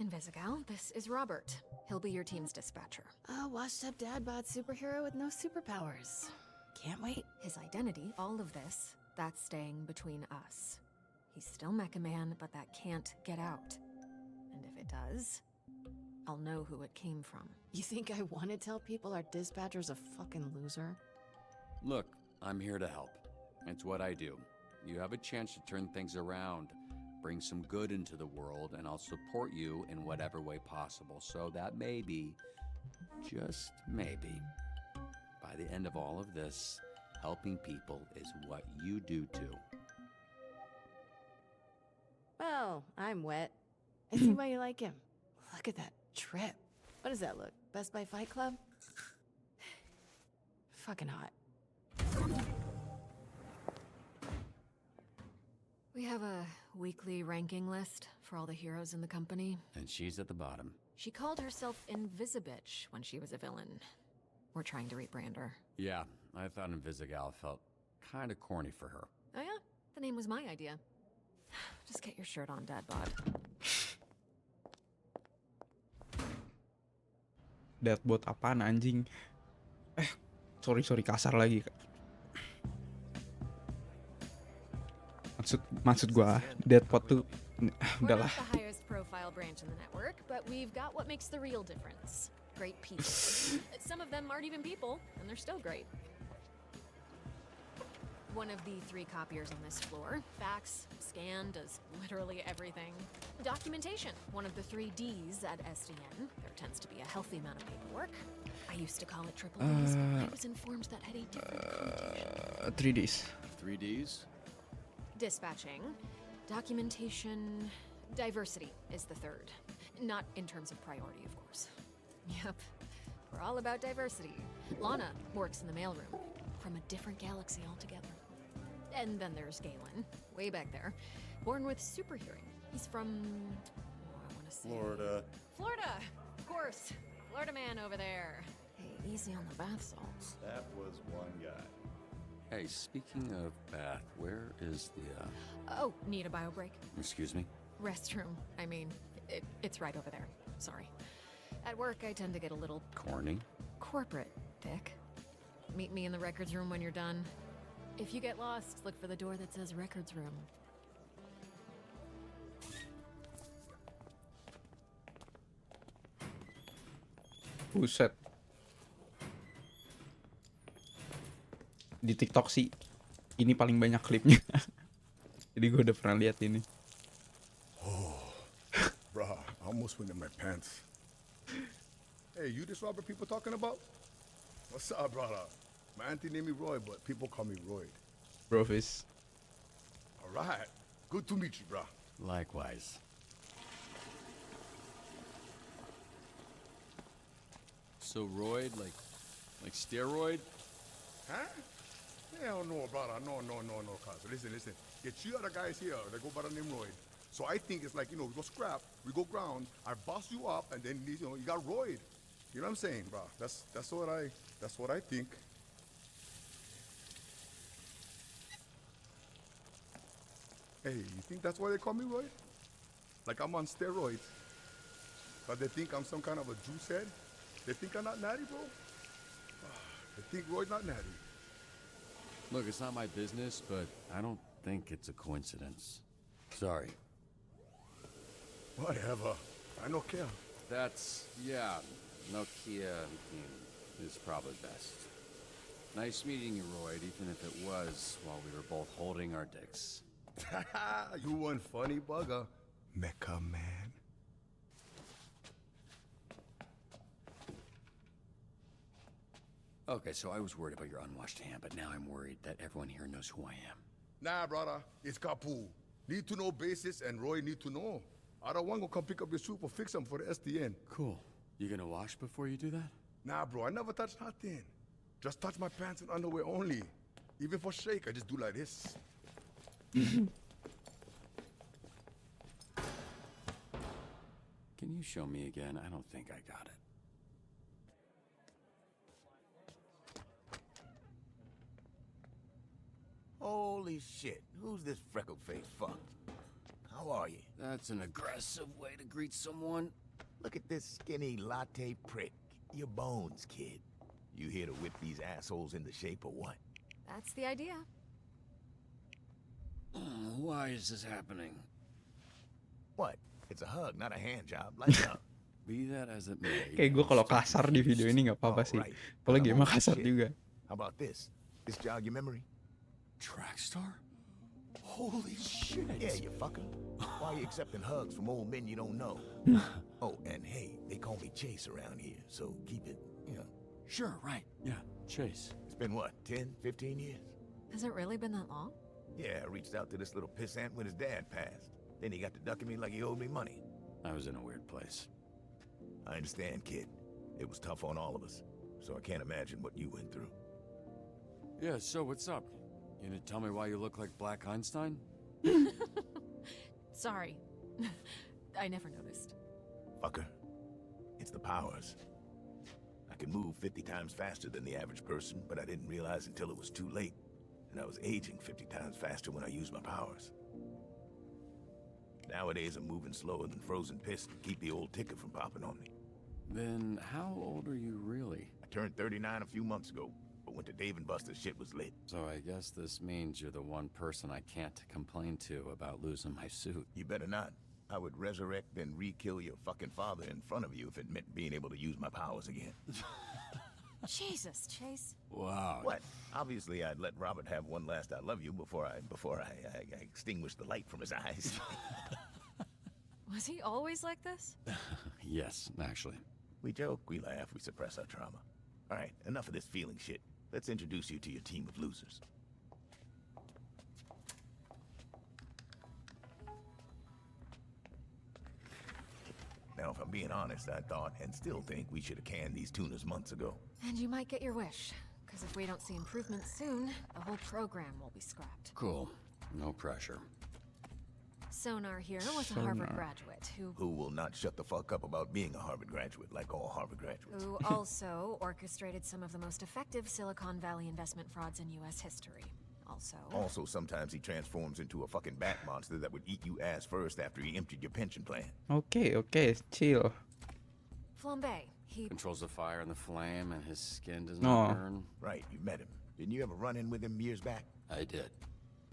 Invisigal, this is Robert. He'll be your team's dispatcher. A washed-up dad bod superhero with no superpowers. Can't wait. His identity, all of this, that's staying between us. He's still Mecha Man, but that can't get out. And if it does, I'll know who it came from. You think I want to tell people our dispatcher's a fucking loser? Look, I'm here to help. It's what I do. You have a chance to turn things around, bring some good into the world, and I'll support you in whatever way possible. So that maybe, just maybe, by the end of all of this, helping people is what you do too. Well, I'm wet. I see why you like him. Look at that trip. What does that look? Best Buy Fight Club? Fucking hot. We have a weekly ranking list for all the heroes in the company. And she's at the bottom. She called herself Invisibitch when she was a villain. We're trying to rebrand her. Yeah, I thought Invisigal felt kind of corny for her. Oh yeah? The name was my idea. Just get your shirt on, Dad Bod. Deadbot apaan anjing? Sorry kasar lagi. Maksud gua Deadbot tuh udahlah. We're not the highest profile branch in the network, but we've got what makes the real difference. Great people. Some of them aren't even people, and they're still great. One of the 3 copiers on this floor. Fax, scan, does literally everything. Documentation, one of the 3 Ds at SDN. There tends to be a healthy amount of paperwork. I used to call it triple Ds, but I was informed that had a different connotation. 3 Ds. 3 Ds? Dispatching, documentation, diversity is the 3rd. Not in terms of priority, of course. Yep, we're all about diversity. Lana works in the mailroom, from a different galaxy altogether. And then there's Galen, way back there, born with super hearing. He's from, I want to say... Florida, of course. Florida man over there. Hey, easy on the bath salts. That was one guy. Hey, speaking of bath, where is the, Oh, need a bio break? Excuse me? Restroom. I mean, it's right over there. Sorry. At work, I tend to get a little... Corny? corporate, Dick. Meet me in the records room when you're done. If you get lost, look for the door that says records room. Buset. Di TikTok sih ini paling banyak klipnya. Jadi gue udah pernah lihat ini. Bruh, I almost went in my pants. Hey, you this Robert people talking about? What's up, brother? My auntie named me Roy, but people call me Roy. Brofist. Alright. Good to meet you, bruh. Likewise. So Royd, like steroid? Huh? Hell no, brother. No, cuz. Listen. Get you other guys here, they go by the name Royd. So I think it's like, we go scrap, we go ground, I boss you up, and then, you got Royd. You know what I'm saying, bro? That's what I think. Hey, you think that's why they call me Royd? Like I'm on steroids. But they think I'm some kind of a juice head? They think I'm not natty, bro? They think Royd's not natty. Look, it's not my business, but I don't think it's a coincidence. Sorry. Whatever. I no care. Yeah, Nokia is probably best. Nice meeting you, Royd, even if it was while we were both holding our dicks. You one funny bugger, Mecha Man. Okay, so I was worried about your unwashed hand, but now I'm worried that everyone here knows who I am. Nah, brother, it's Kapu. Need to know basis, and Roy need to know. I don't want to come pick up your soup or fix them for the SDN. Cool. You gonna wash before you do that? Nah, bro, I never touch nothing. Just touch my pants and underwear only. Even for shake, I just do like this. Can you show me again? I don't think I got it. Holy shit, who's this freckle-faced fuck? How are you? That's an aggressive way to greet someone. Look at this skinny latte prick. Your bones, kid. You here to whip these assholes into shape or what? That's the idea. Why is this happening? What? It's a hug, not a hand job. Lighten up. Be that as it may. Kayak gue kalau kasar di video ini nggak apa-apa sih. Kalau game mah kasar juga. How about this? This jog your memory? Trackstar? Holy shit. Yeah, you fucker. Why are you accepting hugs from old men you don't know? Oh, and hey, they call me Chase around here, so keep it, you know. Sure, right. Yeah, Chase. It's been what, 10, 15 years? Has it really been that long? Yeah, I reached out to this little pissant when his dad passed. Then he got to ducking me like he owed me money. I was in a weird place. I understand, kid. It was tough on all of us, so I can't imagine what you went through. Yeah, so what's up? You gonna tell me why you look like Black Einstein? Sorry. I never noticed. Fucker. It's the powers. I can move 50 times faster than the average person, but I didn't realize until it was too late. And I was aging 50 times faster when I used my powers. Nowadays, I'm moving slower than frozen piss to keep the old ticker from popping on me. Then how old are you really? I turned 39 a few months ago, but when the Dave and Buster's shit was lit. So I guess this means you're the one person I can't complain to about losing my suit. You better not. I would resurrect and re-kill your fucking father in front of you if it meant being able to use my powers again. Jesus, Chase. Wow. What? Obviously, I'd let Robert have one last I love you before I extinguished the light from his eyes. Was he always like this? Yes, actually. We joke, we laugh, we suppress our trauma. All right, enough of this feeling shit. Let's introduce you to your team of losers. Now, if I'm being honest, I thought and still think we should have canned these tunas months ago. And you might get your wish. Because if we don't see improvement soon, the whole program will be scrapped. Cool. No pressure. Sonar here was a Harvard graduate who will not shut the fuck up about being a Harvard graduate, like all Harvard graduates. Who also orchestrated some of the most effective Silicon Valley investment frauds in U.S. history. Also, sometimes he transforms into a fucking bat monster that would eat you ass first after he emptied your pension plan. Okay, chill. Flambe, he controls the fire and the flame, and his skin doesn't Oh. burn. Right, you met him. Didn't you ever run in with him years back? I did.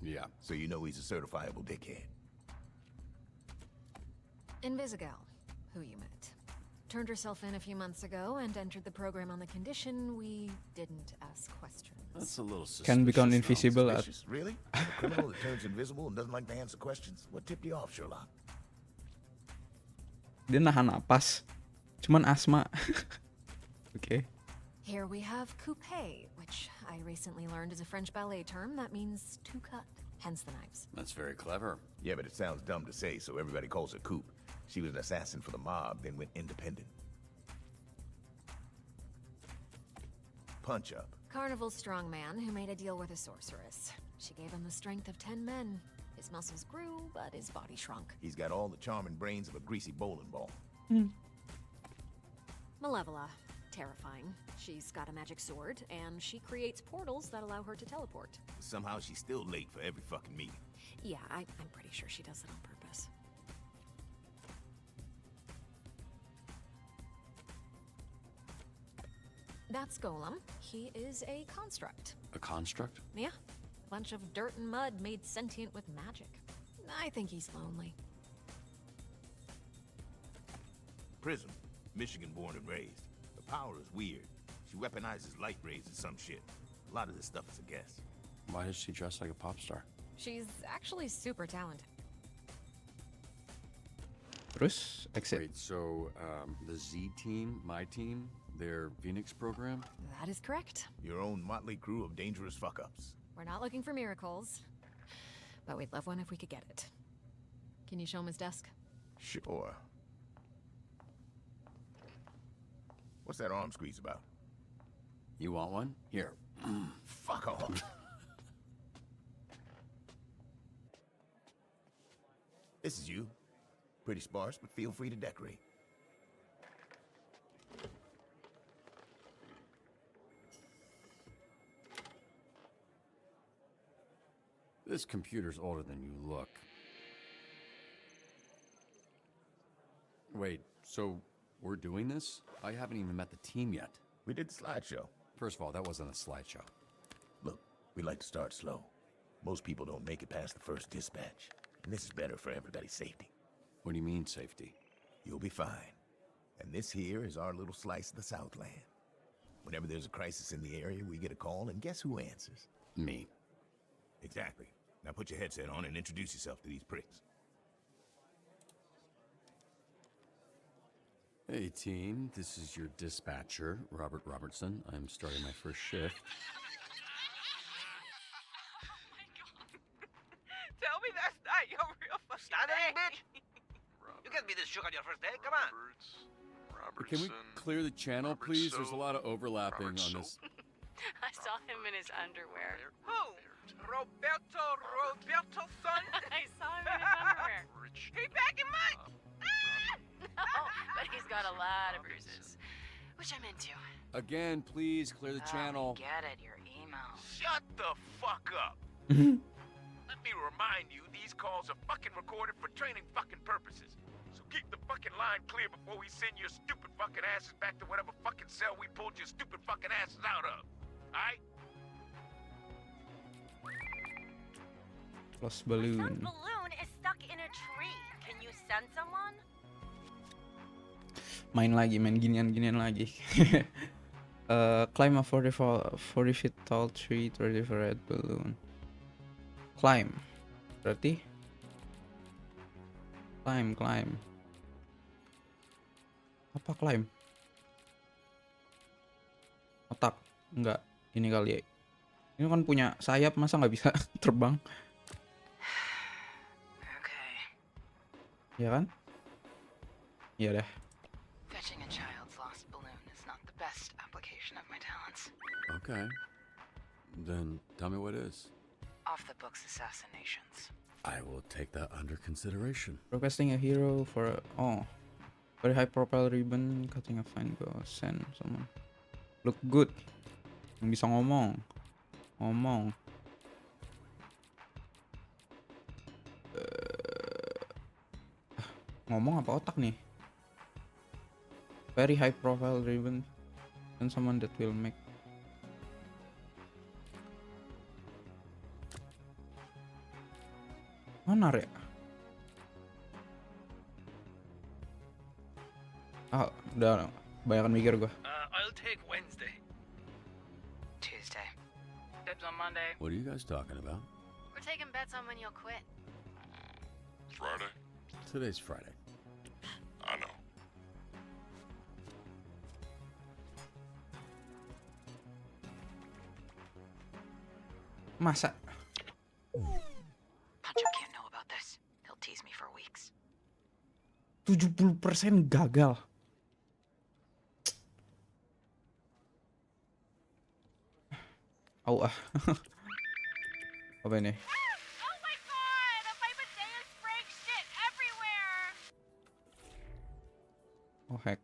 Yeah. So you know he's a certifiable dickhead. Invisigal, who you met. Turned herself in a few months ago and entered the program on the condition we didn't ask questions. That's a little suspicious. Can become invisible at... Suspicious? Really? A criminal that turns invisible and doesn't like to answer questions? What tipped you off, Sherlock? Dia nahan napas. Cuman asma. Okay. Here we have coupe, which I recently learned is a French ballet term that means to cut, hence the knives. That's very clever. Yeah, but it sounds dumb to say, so everybody calls her Coop. She was an assassin for the mob, then went independent. Punch Up. Carnival's strongman who made a deal with a sorceress. She gave him the strength of 10 men. His muscles grew, but his body shrunk. He's got all the charm and brains of a greasy bowling ball. Malevola. Terrifying. She's got a magic sword, and she creates portals that allow her to teleport. Somehow she's still late for every fucking meeting. Yeah, I'm pretty sure she does it on purpose. That's Golem. He is a construct. A construct? Yeah. A bunch of dirt and mud made sentient with magic. I think he's lonely. Prism. Michigan born and raised. The power is weird. She weaponizes light rays and some shit. A lot of this stuff is a guess. Why does she dress like a pop star? She's actually super talented. Terus exit. Wait, so the Z team, my team, their Phoenix program? That is correct. Your own motley crew of dangerous fuck-ups. We're not looking for miracles, but we'd love one if we could get it. Can you show him his desk? Sure. What's that arm squeeze about? You want one? Here. Fuck off. This is you. Pretty sparse, but feel free to decorate. This computer's older than you look. Wait, so we're doing this? I haven't even met the team yet. We did the slideshow. First of all, that wasn't a slideshow. Look, we like to start slow. Most people don't make it past the first dispatch. And this is better for everybody's safety. What do you mean, safety? You'll be fine. And this here is our little slice of the Southland. Whenever there's a crisis in the area, we get a call, and guess who answers? Me. Exactly. Now put your headset on and introduce yourself to these pricks. Hey team, this is your dispatcher, Robert Robertson. I'm starting my first shift. Tell me that's not your real fucking name, bitch. You can't be this shook on your first day. Come on. Can we clear the channel, please? There's a lot of overlapping on this. I saw him in his underwear. Who? Roberto son? I saw him in his underwear. He back in my... No, but he's got a lot of bruises, which I'm into. Again, please clear the channel. Get it, your email. Shut the fuck up. Let me remind you, these calls are fucking recorded for training fucking purposes. So keep the fucking line clear before we send your stupid fucking asses back to whatever fucking cell we pulled your stupid fucking asses out of. Alright? Lost balloon. Balloon is stuck in a tree. Can you send someone? Main ginian lagi. Climb a 40 feet tall tree to retrieve a red balloon. Climb. Berarti climb. Apa climb? Otak. Enggak. Ini kali ya. Ini kan punya sayap, masa nggak bisa terbang? Ya kan? Iya deh. Fetching a child's lost balloon is not the best application of my talents. Okay. Then tell me what is. Off the books assassinations. I will take that under consideration. Requesting a hero for very high profile ribbon, cutting a fine go, send someone. Look good. Yang bisa ngomong. Ngomong apa otak nih? Very high profile ribbon and someone that will make. Mana ya? Udah banyakan mikir gua. I'll take Wednesday. Tuesday. Dibs on Monday. What are you guys talking about? We're taking bets on when you'll quit. Friday? Today's Friday. I know. Masa? Pancho can't know about this. He'll tease me for weeks. 70% gagal. Apa ini? Oh my god! My bidet spraying shit everywhere! Oh heck.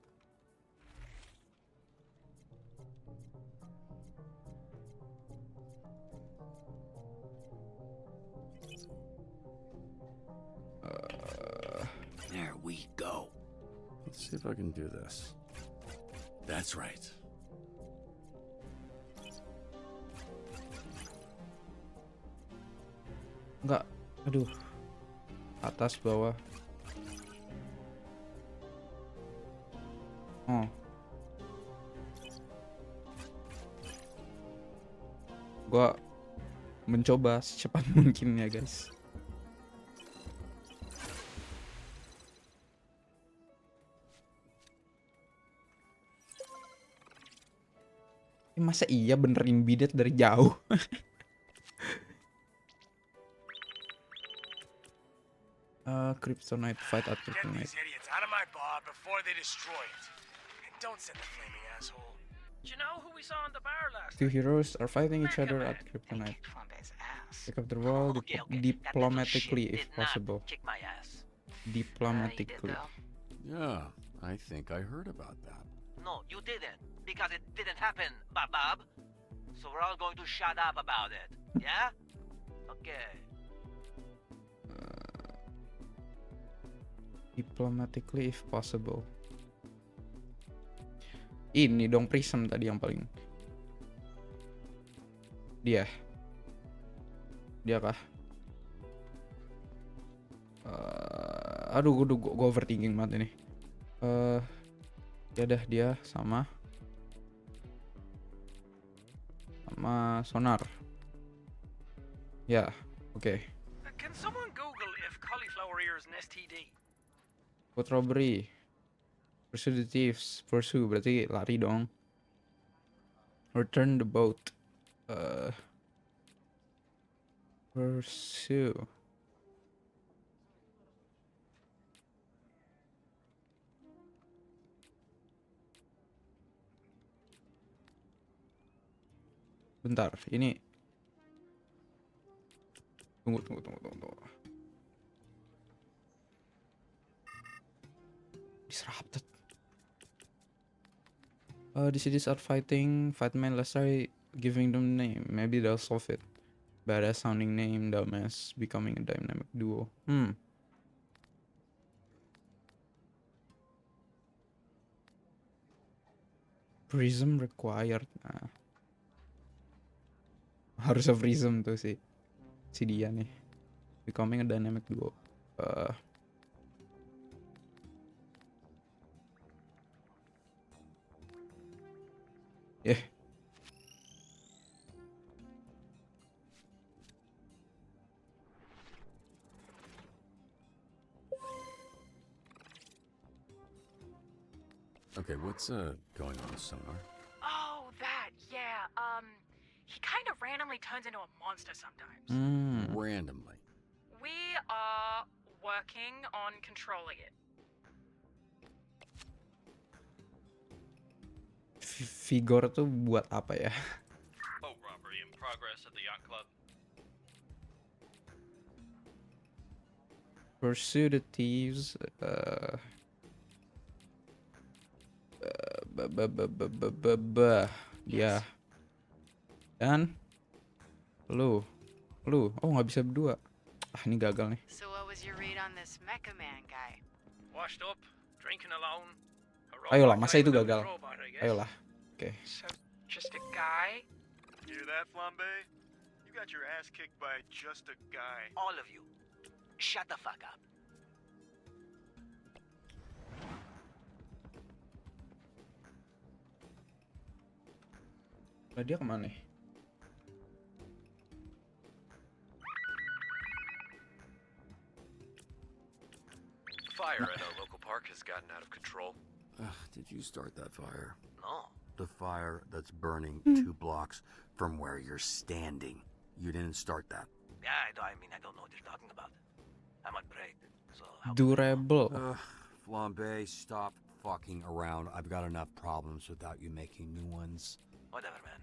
There we go. Let's see if I can do this. That's right. Enggak. Aduh. Atas bawah. Gua mencoba secepat mungkin ya, guys. Masa iya benerin bidet dari jauh? Kryptonite fight at Get Kryptonite. these idiots out of my bar before they destroy it. And don't send the flaming asshole. Do you know who we saw in the bar last Two heroes are fighting each other at Kryptonite. Pick up the wall diplomatically if possible. Kick my ass. Diplomatically. Yeah, I think I heard about that. No, you didn't. Because it didn't happen, Bob. So we're all going to shut up about it. Yeah? Okay. Diplomatically if possible. Ini dong Prism tadi yang paling. Dia kah? Aduh, gue overthinking banget ini. Ya dah, dia sama sonar. Ya, Oke. Can someone Google if cauliflower ear is an STD? Food robbery. Pursue the thieves. Pursue berarti lari dong. Return the boat. Pursue. Bentar, ini tunggu. Disrupted. The cities are fighting. Fight man, let's try giving them name. Maybe they'll solve it. Badass sounding name, dumbass becoming a dynamic duo. Prism required. Nah. Harusnya Prism tuh si dia nih. Becoming a dynamic duo. Okay, what's going on with Sonar? Oh, that, yeah. He kind of randomly turns into a monster sometimes. Randomly. We are working on controlling it. Vigor tuh buat apa ya? Boat robbery in progress at the yacht club. Pursue the thieves. Ya. Dan lu oh nggak bisa berdua. Ini gagal nih. So what was your read on this Mecha Man guy? Washed up, drinking alone. Ayolah, masa itu gagal. Ayolah. Oke. So, just a guy? Hear that, Flambe? You got your ass kicked by just a guy. All of you, shut the fuck up. Lah dia kemana nih? Fire at our local park has gotten out of control. Did you start that fire? No. The fire that's burning 2 blocks from where you're standing. You didn't start that. Yeah, I don't know what you're talking about. I'm on break, so... Durable. Flambe, stop fucking around. I've got enough problems without you making new ones. Whatever, man.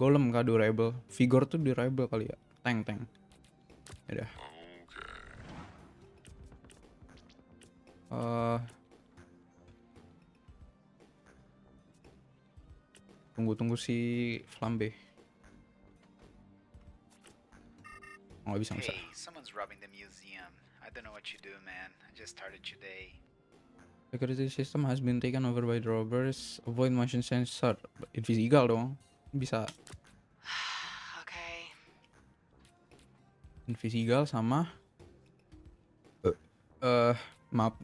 Golem kah durable? Vigor tuh durable kali ya? Tank. Yaudah. Tunggu si Flambe. Oh, nggak bisa. Hey, someone's robbing the museum. I don't know what you do, man. I just started today. Security system has been taken over by the robbers. Avoid motion sensor. Invisigal dong. Bisa. Okay. Invisigal sama maaf.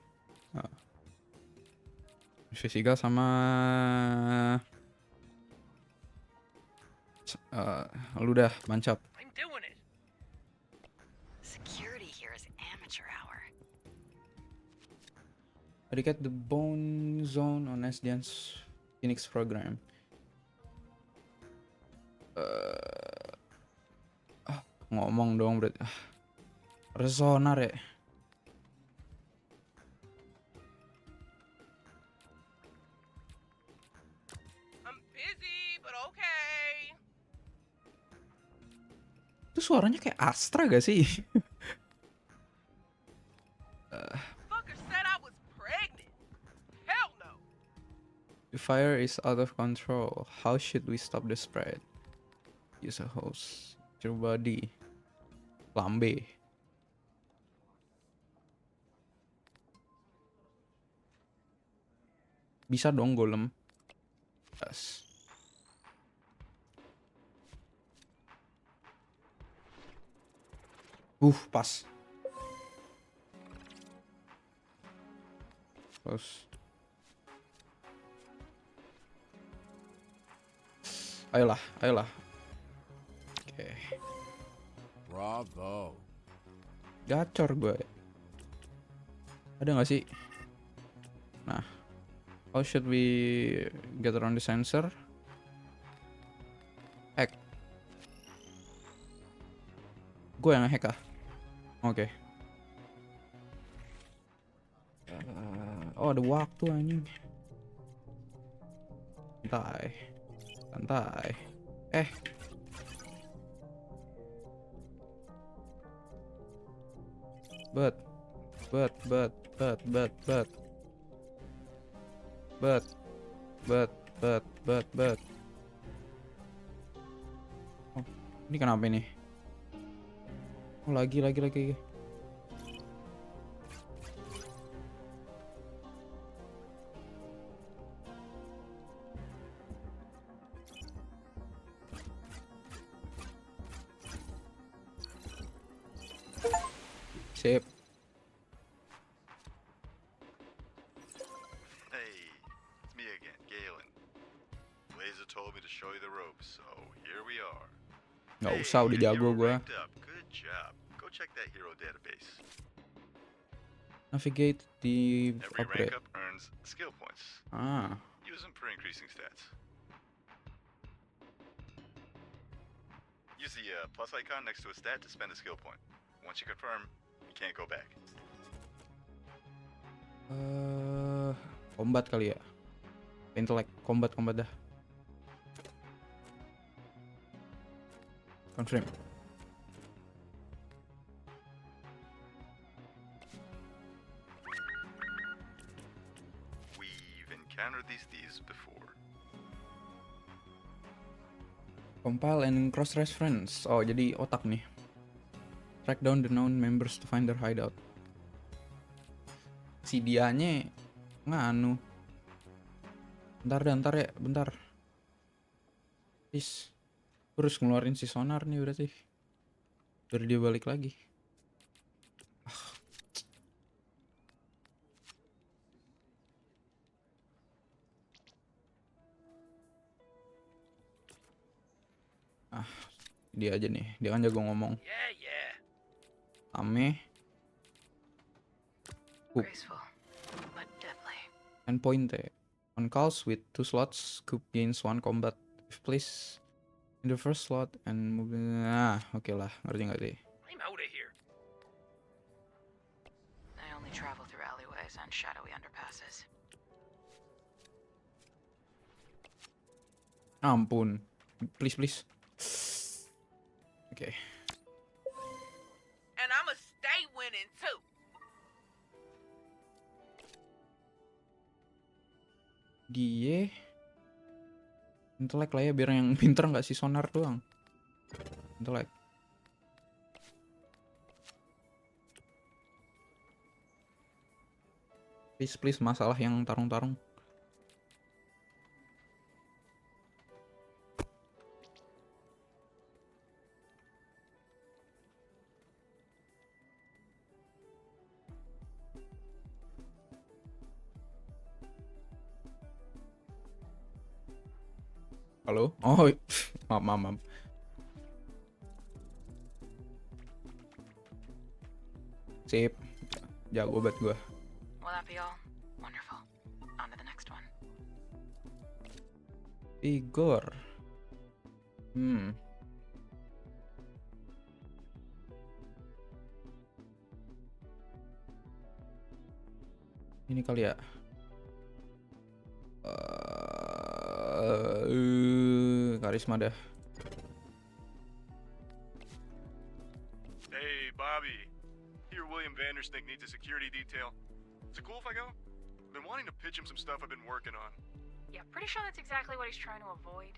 Invisigal sama lu dah mancap. I'm doing it. Security here is amateur hour. Eradicate the bone zone on SDN's Phoenix program. Ngomong dong berarti. Resonar ya. I'm busy, but okay. Itu suaranya kayak Astra gak sih? Fucker said I was pregnant. Hell no. The fire is out of control. How should we stop the spread? Use a hose. Your body. Lambe. Bisa dong golem. Yes. Pas. Terus. Ayolah. Bravo. Gacor gue. Ada nggak sih? Nah, how should we get around the sensor? Hack. Gue yang hack ah. Oke. Oh ada waktu anjing. Santai. But. Oh, ini kenapa ini? Oh, lagi. Sip. Hey, it's me again, Galen. Laser told me to show you the ropes, so here we are. Nggak usah, udah jago gue. Good job. Go check that hero database. Navigate di Every upgrade. rank up earns skill points. Ah. Use them for increasing stats. Use the plus icon next to a stat to spend a skill point. Once you confirm, you can't go back. Combat kali ya. Intellect, combat dah. Confirm. We've encountered these thieves before. Compile and cross-reference. Oh, jadi otak nih. Track down the known members to find their hideout. Si dianya nganu. Bentar. Please. Terus ngeluarin si sonar nih berarti. Biar dia balik lagi. Dia aja nih. Dia kan jago ngomong. Ame. Graceful, but deadly. Endpoint. On calls with 2 slots, Coop gains 1 combat. If placed in the first slot and move. Oke lah, ngerti. I'm out of here. I only travel through alleyways and shadowy underpasses. Ampun. Please. Oke. And I'ma stay winning too. Dia intelek lah ya, biar yang pinter nggak si sonar doang. Intelek. Please masalah yang tarung-tarung. Halo? Oh, maaf. Sip. Jago banget gua. Will that be all? Wonderful. On to the next one. Igor. Ini kali ya. Karisma dah. Hey, Bobby. Here, William Vandersnake needs a security detail. Is it cool if I go? I've been wanting to pitch him some stuff I've been working on. Yeah, pretty sure that's exactly what he's trying to avoid.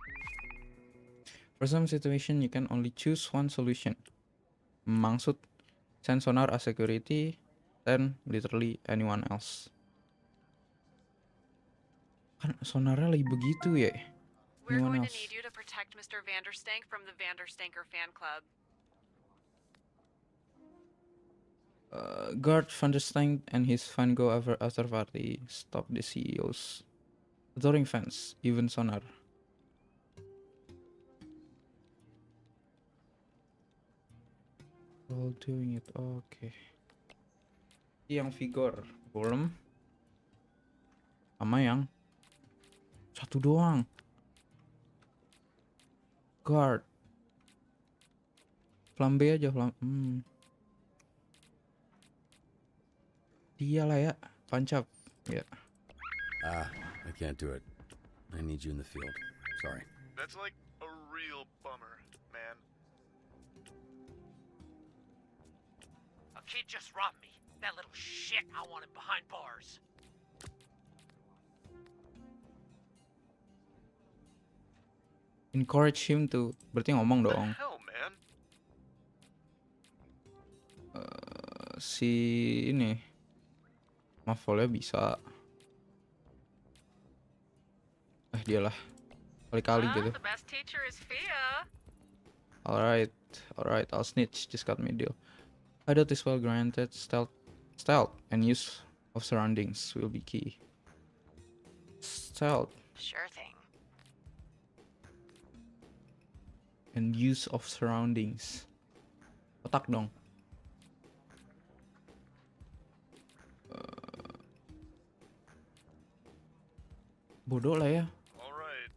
For some situation, you can only choose one solution. Maksud, send sonar as security, then literally anyone else. Kan sonarnya lagi begitu ya. We're Anyone going else? to need you to protect Mr. Vanderstank from the Vanderstanker fan club. Guard Vanderstank and his fan go after party. Stop the CEOs. Adoring fans, even sonar. while doing it. Oke. Yang Vigor, Golem, sama yang satu doang. Guard. Flambe aja, Dia lah ya, pancap. Ya. I can't do it. I need you in the field. Sorry. That's like a real bummer, man. A kid just robbed me. That little shit, I want him behind bars. Encourage him to, berarti ngomong dong. Hell, man. Si ini Mavolnya bisa. Dialah kali-kali gitu. The best teacher is Fia. Alright, I'll snitch. Just got me a deal. Hideout is well granted. Stealth and use of surroundings will be key. Stealth Sure thing. and use of surroundings. Otak dong. Bodoh lah ya. Alright.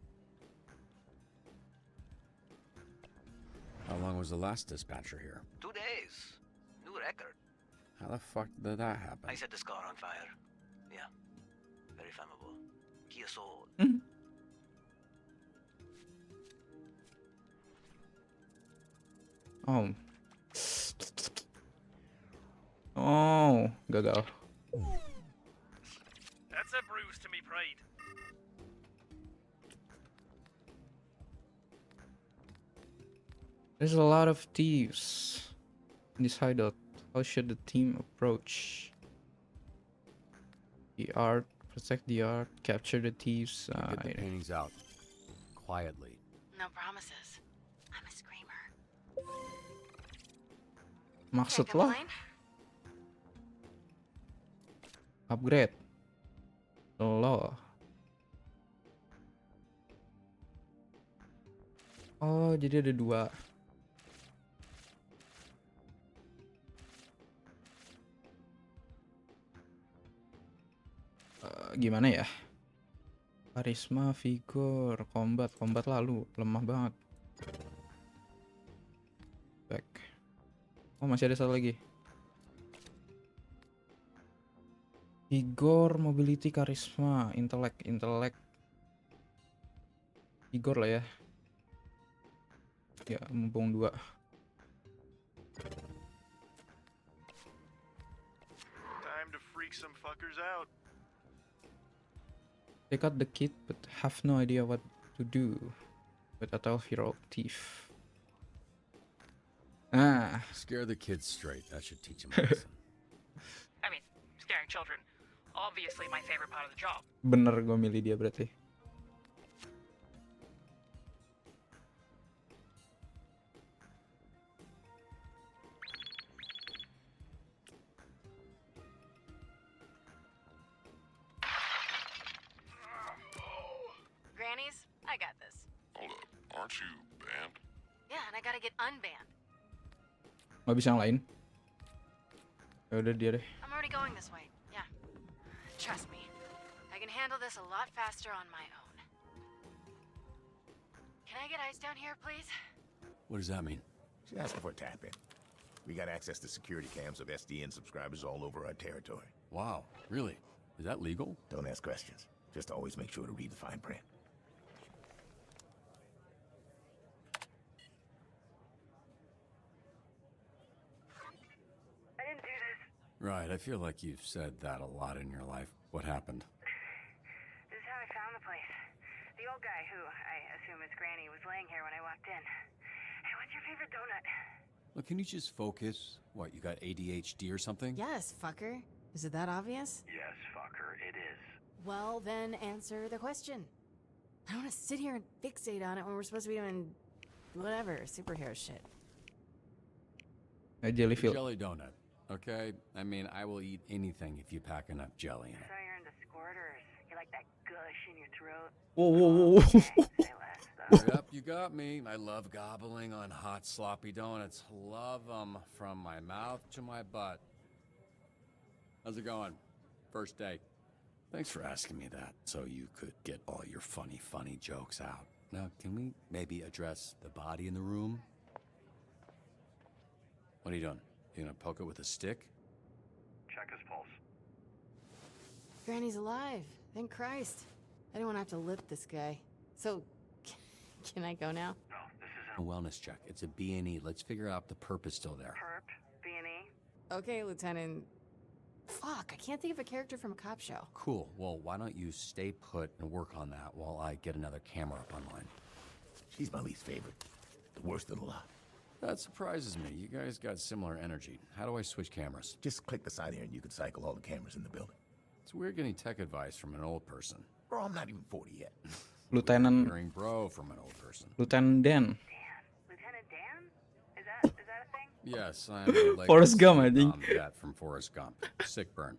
How long was the last dispatcher here? 2 days. New record. How the fuck did that happen? I set this car on fire. Yeah. Very flammable. Kia Soul. Oh. Oh, gagal. That's a bruise to me pride. There's a lot of thieves in this hideout. How should the team approach? The art, protect the art, capture the thieves. Get the paintings out. Quietly. No promises. I'm a screamer. Maksud Can't lo? complain. Upgrade. Lo. Oh, jadi ada dua. Gimana ya? Karisma, vigor, combat lalu lemah banget. Back. Oh, masih ada satu lagi. Vigor, mobility, karisma, intellect. Vigor lah ya. Ya, mumpung dua. Time to freak some fuckers out. They got the kit but have no idea what to do with a 12-year-old thief. Scare the kids straight. That should teach them a lesson. I mean, scaring children. Obviously my favorite part of the job. Bener gue milih dia berarti. Grannies, I got this. Hold up, aren't you banned? Yeah, and I gotta get unbanned. Gak bisa yang lain. Ya udah dia deh. I'm already going this way. Yeah. Trust me. I can handle this a lot faster on my own. Can I get ice down here, please? What does that mean? She's asking for a tap-in. We got access to security cams of SDN subscribers all over our territory. Wow, really? Is that legal? Don't ask questions. Just always make sure to read the fine print. I didn't do this. Right, I feel like you've said that a lot in your life. What happened? This is how I found the place. The old guy who, I assume is Granny, was laying here when I walked in. Hey, what's your favorite donut? Look, can you just focus? What, you got ADHD or something? Yes, fucker. Is it that obvious? Yes, fucker, it is. Well, then answer the question. I don't want to sit here and fixate on it when we're supposed to be doing whatever, superhero shit. A jellyfield. Jelly donut. Okay? I mean, I will eat anything if you pack enough jelly in So it. you're into squirters. You like that gush in your throat? Whoa. Say less, though. Yep, you got me. I love gobbling on hot, sloppy donuts. Love them from my mouth to my butt. How's it going? First day. Thanks for asking me that, so you could get all your funny jokes out. Now, can we maybe address the body in the room? What are you doing? You gonna poke it with a stick? Check his pulse. Granny's alive. Thank Christ. I don't want to have to lip this guy. So, can I go now? No, this A wellness check. It's a B&E. Let's figure out the perp is still there. Perp, B&E. Okay, Lieutenant. Fuck, I can't think of a character from a cop show. Cool. Well, why don't you stay put and work on that while I get another camera up online? She's my least favorite. The worst of the lot. That surprises me. You guys got similar energy. How do I switch cameras? Just click the side here and you can cycle all the cameras in the building. It's weird getting tech advice from an old person. Bro, I'm not even 40 yet. Lieutenant. Hearing bro from an old person. Lieutenant Dan. Lieutenant Dan? Is that a thing? Yes, I'm related Forrest to Gump, I think. that from Forrest Gump. Sick burn.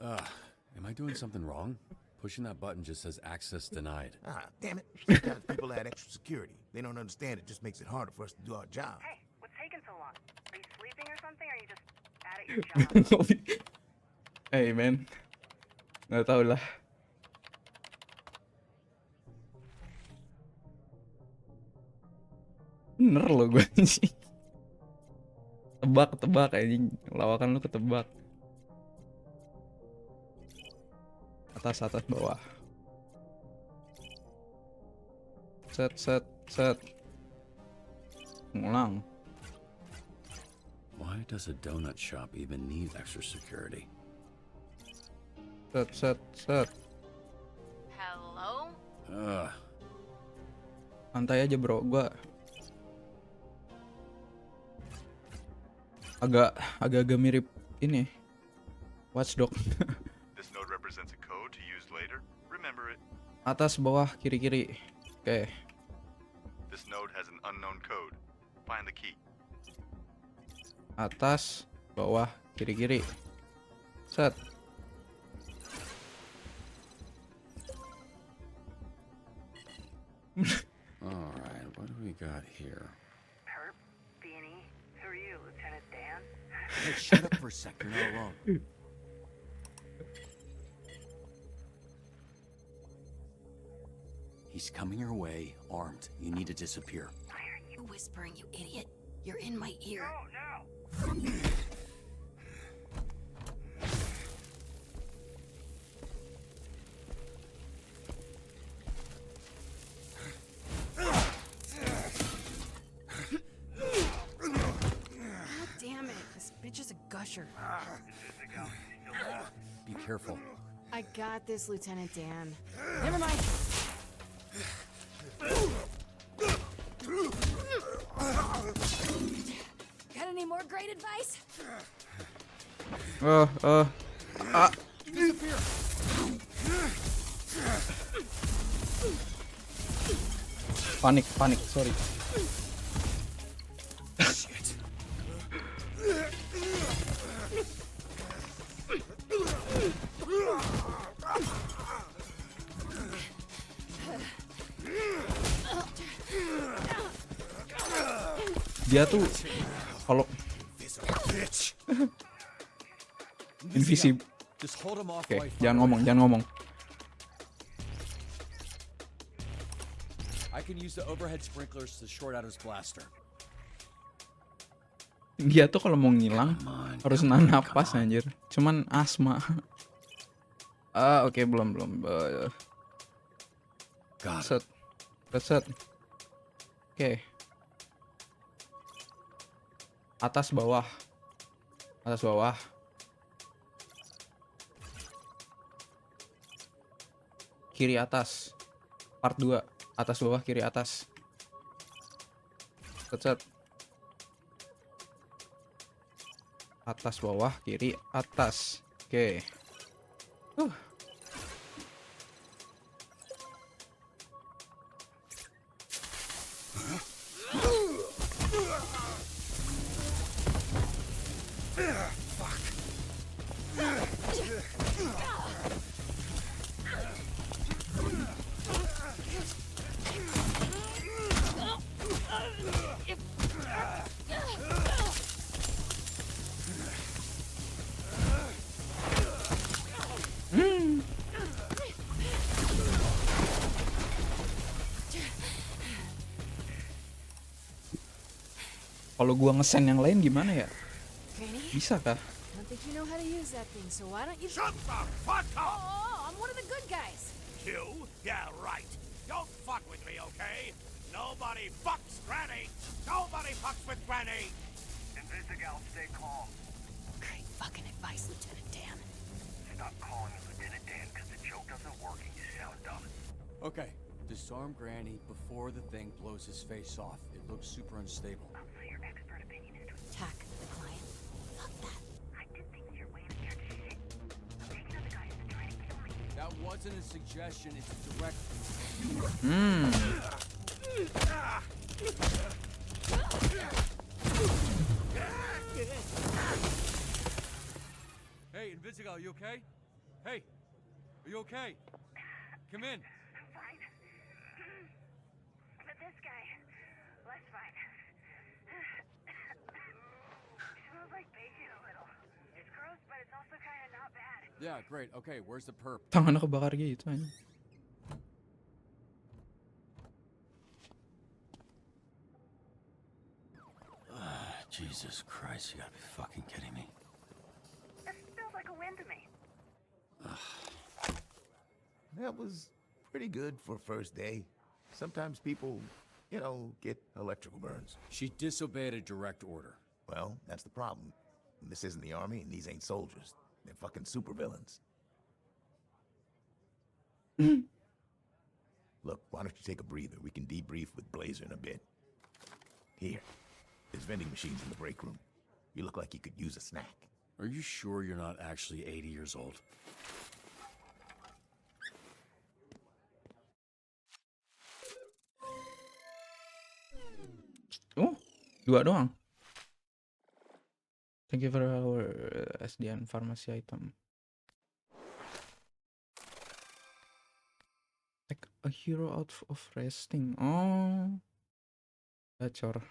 Am I doing something wrong? Pushing that button just says access denied. Ah, damn it. Sometimes people add extra security. They don't understand it just makes it harder for us to do our job. Hey, what's taking so long? Are you sleeping or something, or are you just bad at your job? Hey man, nggak tahu lah. Bener loh gue sih. Tebak anjing, lawakan lu ketebak. Atas bawah. Set. Ngulang. Why does a donut shop even need extra security? Set. Hello? Santai aja bro, gua agak mirip ini Watchdog. This node represents a code to use later. Remember it. Atas bawah kiri. Oke. This node has an unknown code. Find the key. Atas bawah kiri. Set. All right, what do we got here? Perp, B&E. Who are you, Lieutenant Dan? Hey, shut up for a sec. You're not alone. He's coming your way, armed. You need to disappear. Why are you whispering, you idiot? You're in my ear. No. God damn it, this bitch is a gusher. Be careful. I got this, Lieutenant Dan. Never mind. Got any more great advice? Disappear. Panik, sorry. Shit. Dia tuh kalau invisible. Oke, jangan ngomong. I can use the overhead sprinklers to short out his blaster. Dia tuh kalau mau ngilang harus nahan napas anjir. Cuman asma. Oke, belum. Set. Oke. Atas bawah. Kiri atas. Part 2. Atas bawah kiri atas. Set. Atas bawah kiri atas. Oke. Kalau gua ngesen yang lain gimana ya? Granny? Bisa kah? I don't think you know how to use that thing, so why don't you— Shut the fuck up! Oh, I'm one of the good guys. You? Yeah, right. Don't fuck with me, okay? Nobody fucks Granny! Nobody fucks with Granny! Invisigal, stay calm. Great fucking advice, Lieutenant Dan. Stop calling me Lieutenant Dan, because the joke doesn't work and you sound dumb. Okay, disarm Granny before the thing blows his face off. It looks super unstable. So your expert opinion is to Attack the client. Fuck that. I did think your way of scared to shit. I'm taking out the guys that tried to kill me. That wasn't a suggestion, it's a direct... Hey, Invisigal, you okay? Hey, are you okay? Come in. I'm fine. But this guy, less fine. Smells like bacon a little. It's gross, but it's also kind of not bad. Yeah, great. Okay, where's the perp? Tangan nakabakar gitu aja. Jesus Christ, you gotta be fucking kidding me. It feels like a win to me. That was pretty good for first day. Sometimes people, get electrical burns. She disobeyed a direct order. Well, that's the problem. This isn't the army, and these ain't soldiers. They're fucking supervillains. Look, why don't you take a breather? We can debrief with Blazer in a bit. Here, there's vending machines in the break room. You look like you could use a snack. Are you sure you're not actually 80 years old? Oh, 2 doang. Thank you for our SDN pharmacy item. Take a hero out of resting. Oh, gacor.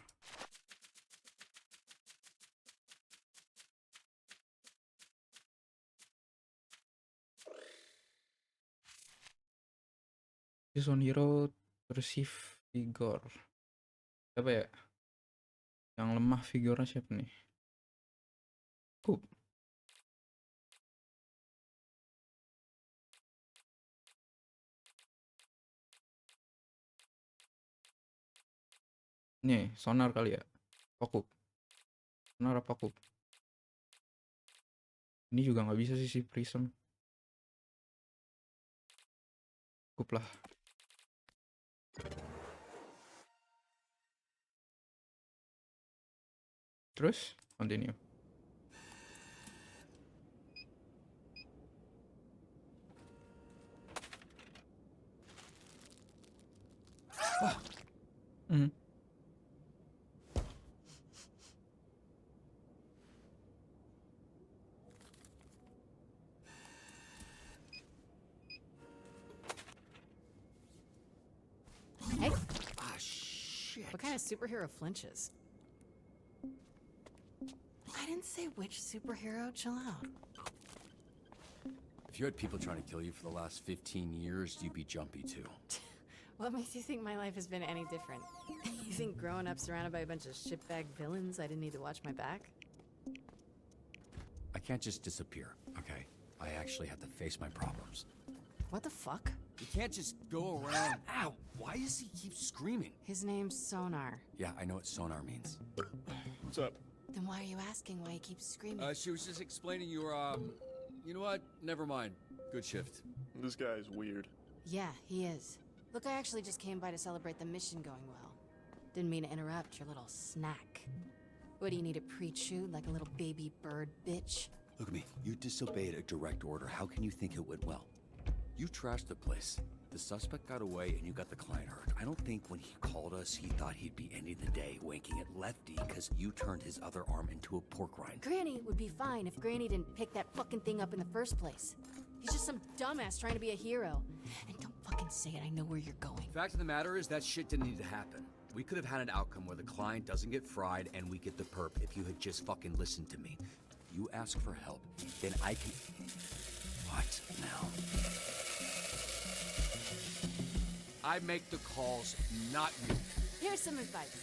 Use one hero to receive vigor. Siapa ya? Yang lemah vigornya siapa nih? Cool. Nih, sonar kali ya? Fokus. Sonar apa kup? Ini juga nggak bisa sih si prism. Kup lah. Terus, continue. Hey, Ah, shit. what kind of superhero flinches? I didn't say which superhero. Chill out. If you had people trying to kill you for the last 15 years, you'd be jumpy too. What makes you think my life has been any different? You think growing up surrounded by a bunch of shitbag villains, I didn't need to watch my back? I can't just disappear, okay? I actually have to face my problems. What the fuck? You can't just go around. Ow! Why does he keep screaming? His name's Sonar. Yeah, I know what sonar means. What's up? Then why are you asking why he keeps screaming? She was just explaining your, you know what? Never mind. Good shift. This guy's weird. Yeah, he is. Look, I actually just came by to celebrate the mission going well. Didn't mean to interrupt your little snack. What, do you need a pre-chew like a little baby bird, bitch? Look at me. You disobeyed a direct order. How can you think it went well? You trashed the place. The suspect got away and you got the client hurt. I don't think when he called us, he thought he'd be ending the day winking at Lefty because you turned his other arm into a pork rind. Granny would be fine if Granny didn't pick that fucking thing up in the first place. He's just some dumbass trying to be a hero. And don't fucking say it, I know where you're going. Fact of the matter is that shit didn't need to happen. We could have had an outcome where the client doesn't get fried and we get the perp if you had just fucking listened to me. You ask for help, then I can... What now? I make the calls, not you. Here's some advice.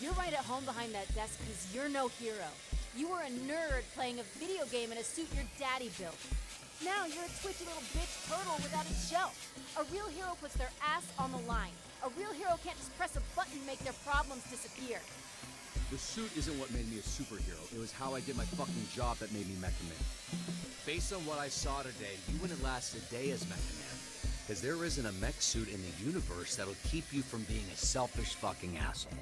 You're right at home behind that desk because you're no hero. You were a nerd playing a video game in a suit your daddy built. Now you're a twitchy little bitch turtle without a shell. A real hero puts their ass on the line. A real hero can't just press a button and make their problems disappear. The suit isn't what made me a superhero. It was how I did my fucking job that made me Mecha Man. Based on what I saw today, you wouldn't last a day as Mecha Man. Because there isn't a mech suit in the universe that'll keep you from being a selfish fucking asshole.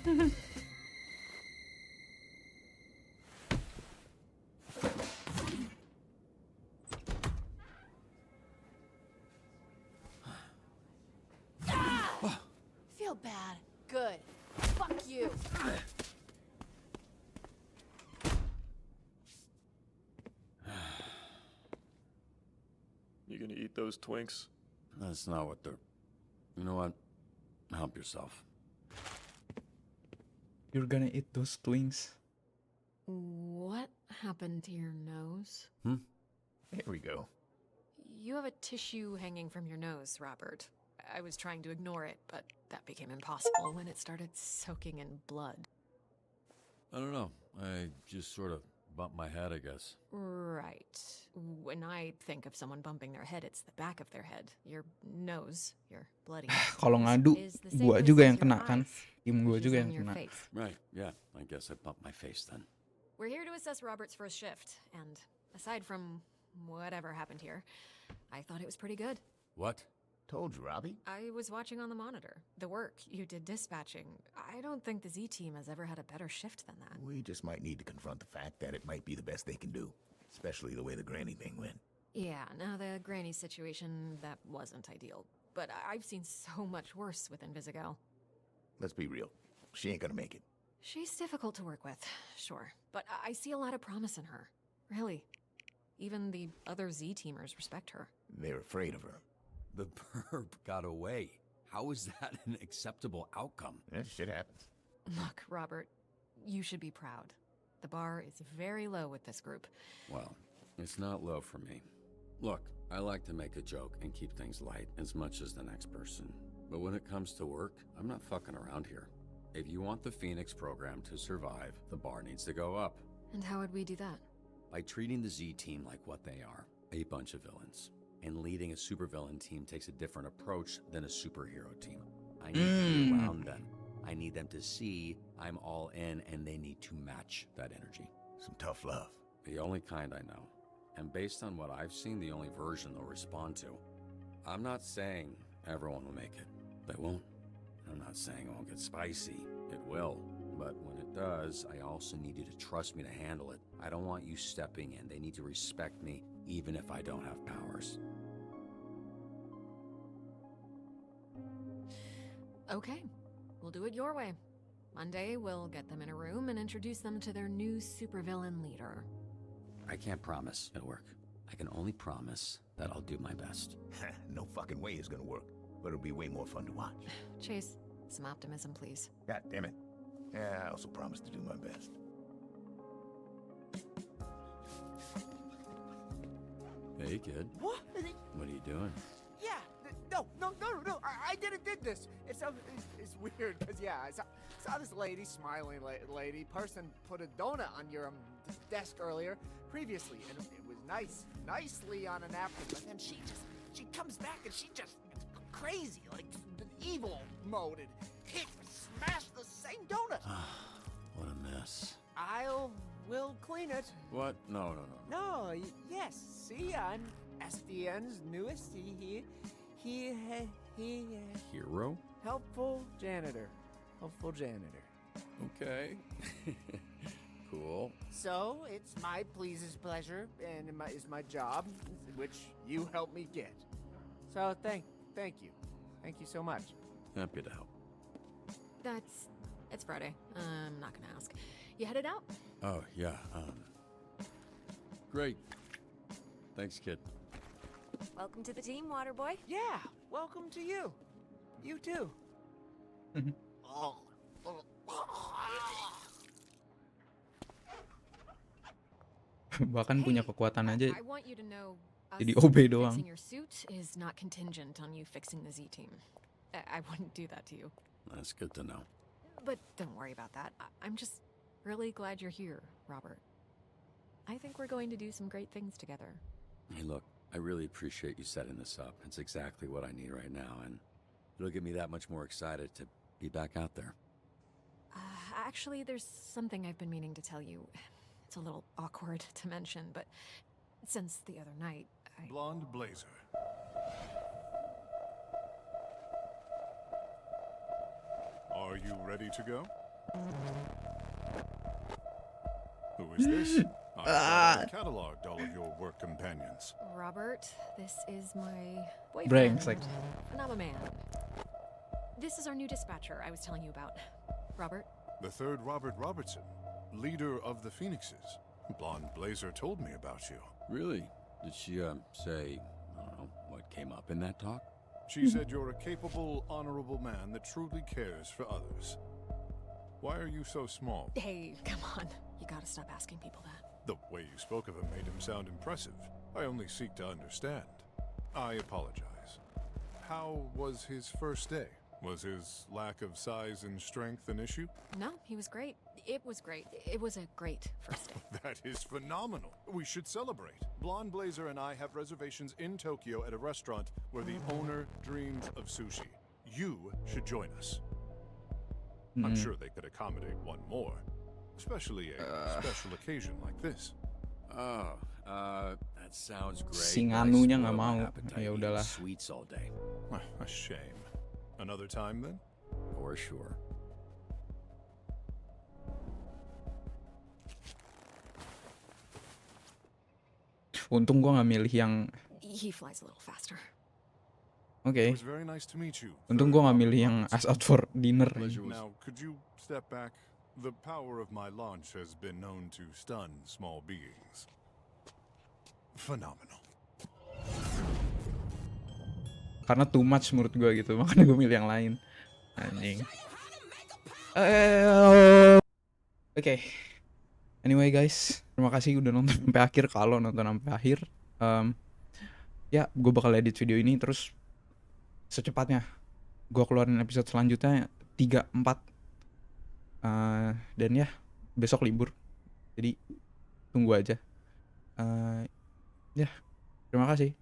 Feel bad. Good. Fuck you. You gonna eat those Twinks? That's not what they're... You know what? Help yourself. You're gonna eat those twins. What happened to your nose? There we go. You have a tissue hanging from your nose, Robert. I was trying to ignore it, but that became impossible when it started soaking in blood. I don't know. I just sort of bumped my head, I guess. Right. When I think of someone bumping their head, it's the back of their head. Your nose, your bloody Kalau ngadu, gua juga yang kena kan. Tim gua juga yang kena. Right, yeah. I guess I bumped my face then. We're here to assess Robert's first shift, and aside from whatever happened here, I thought it was pretty good. What? Told you, Robbie. I was watching on the monitor. The work you did dispatching. I don't think the Z-Team has ever had a better shift than that. We just might need to confront the fact that it might be the best they can do. Especially the way the Granny thing went. Yeah, now the Granny situation, that wasn't ideal. But I've seen so much worse with Invisigal. Let's be real. She ain't gonna make it. She's difficult to work with, sure. But I see a lot of promise in her. Really. Even the other Z-Teamers respect her. They're afraid of her. The perp got away. How is that an acceptable outcome? Yeah, shit happens. Look, Robert, you should be proud. The bar is very low with this group. Well, it's not low for me. Look, I like to make a joke and keep things light as much as the next person. But when it comes to work, I'm not fucking around here. If you want the Phoenix program to survive, the bar needs to go up. And how would we do that? By treating the Z-Team like what they are, a bunch of villains. And leading a supervillain team takes a different approach than a superhero team. I need to be around them. I need them to see I'm all in, and they need to match that energy. Some tough love. The only kind I know. And based on what I've seen, the only version they'll respond to. I'm not saying everyone will make it. They won't. I'm not saying it won't get spicy. It will. But when it does, I also need you to trust me to handle it. I don't want you stepping in. They need to respect me, even if I don't have powers. Okay, we'll do it your way. Monday, we'll get them in a room and introduce them to their new supervillain leader. I can't promise it'll work. I can only promise that I'll do my best. No fucking way it's gonna work. But it'll be way more fun to watch. Chase, some optimism, please. God damn it. Yeah, I also promise to do my best. Hey, kid. What? What are you doing? Yeah, no. I did this. It's weird because I saw this lady, smiling lady, person put a donut on your desk earlier, previously, and it was nicely on a napkin. But then she comes back and she just crazy, like evil mode, and hit, smash the same donut. What a mess. We'll clean it. What? No. No, yes. See, I'm SDN's newest. He Hero? helpful janitor. Okay. Cool. So it's my pleases pleasure, and it's my job, which you helped me get. So thank you so much. Happy to help. It's Friday. I'm not gonna ask. You headed out? Oh, yeah, great. Thanks, kid. Welcome to the team, Waterboy. Yeah, welcome to you. You too. Bahkan punya kekuatan aja I want you to know jadi us OB doang. fixing your suit is not contingent on you fixing the Z-Team. I wouldn't do that to you. That's good to know. But don't worry about that. I'm just really glad you're here, Robert. I think we're going to do some great things together. Hey, look, I really appreciate you setting this up. It's exactly what I need right now, and it'll get me that much more excited to be back out there. Actually, there's something I've been meaning to tell you. It's a little awkward to mention, but since the other night, Blonde Blazer. Are you ready to go? Who is this? I've cataloged all of your work companions. Robert, this is my Brains, boyfriend. like- And I'm a man. This is our new dispatcher I was telling you about. Robert? The third Robert Robertson, leader of the Phoenixes. Blonde Blazer told me about you. Really? Did she, say, I don't know, what came up in that talk? She said you're a capable, honorable man that truly cares for others. Why are you so small? Hey, come on. You gotta stop asking people that. The way you spoke of him made him sound impressive. I only seek to understand. I apologize. How was his first day? Was his lack of size and strength an issue? No, he was great. It was great. It was a great first day. That is phenomenal. We should celebrate. Blonde Blazer and I have reservations in Tokyo at a restaurant where the owner dreams of sushi. You should join us. I'm sure they could accommodate one more, especially a special occasion like this. Oh, that sounds great. Si but I nganunya spoil nggak my mau. appetite Ya eating udahlah. Sweets all day. A shame. Another time then? For sure. Untung gua nggak milih yang He flies a little faster. oke. It was very nice to meet you. Untung gua nggak milih yang Ask Out for Dinner. Now, could you step back? The power of my launch has been known to stun small beings. Phenomenal. Karena too much menurut gua gitu, makanya gua milih yang lain. Anjing. Oke. Anyway guys, terima kasih udah nonton sampai akhir. Kalau nonton sampai akhir, ya gue bakal edit video ini terus secepatnya gue keluarin episode selanjutnya 3, 4. Dan ya besok libur, jadi tunggu aja. Ya terima kasih.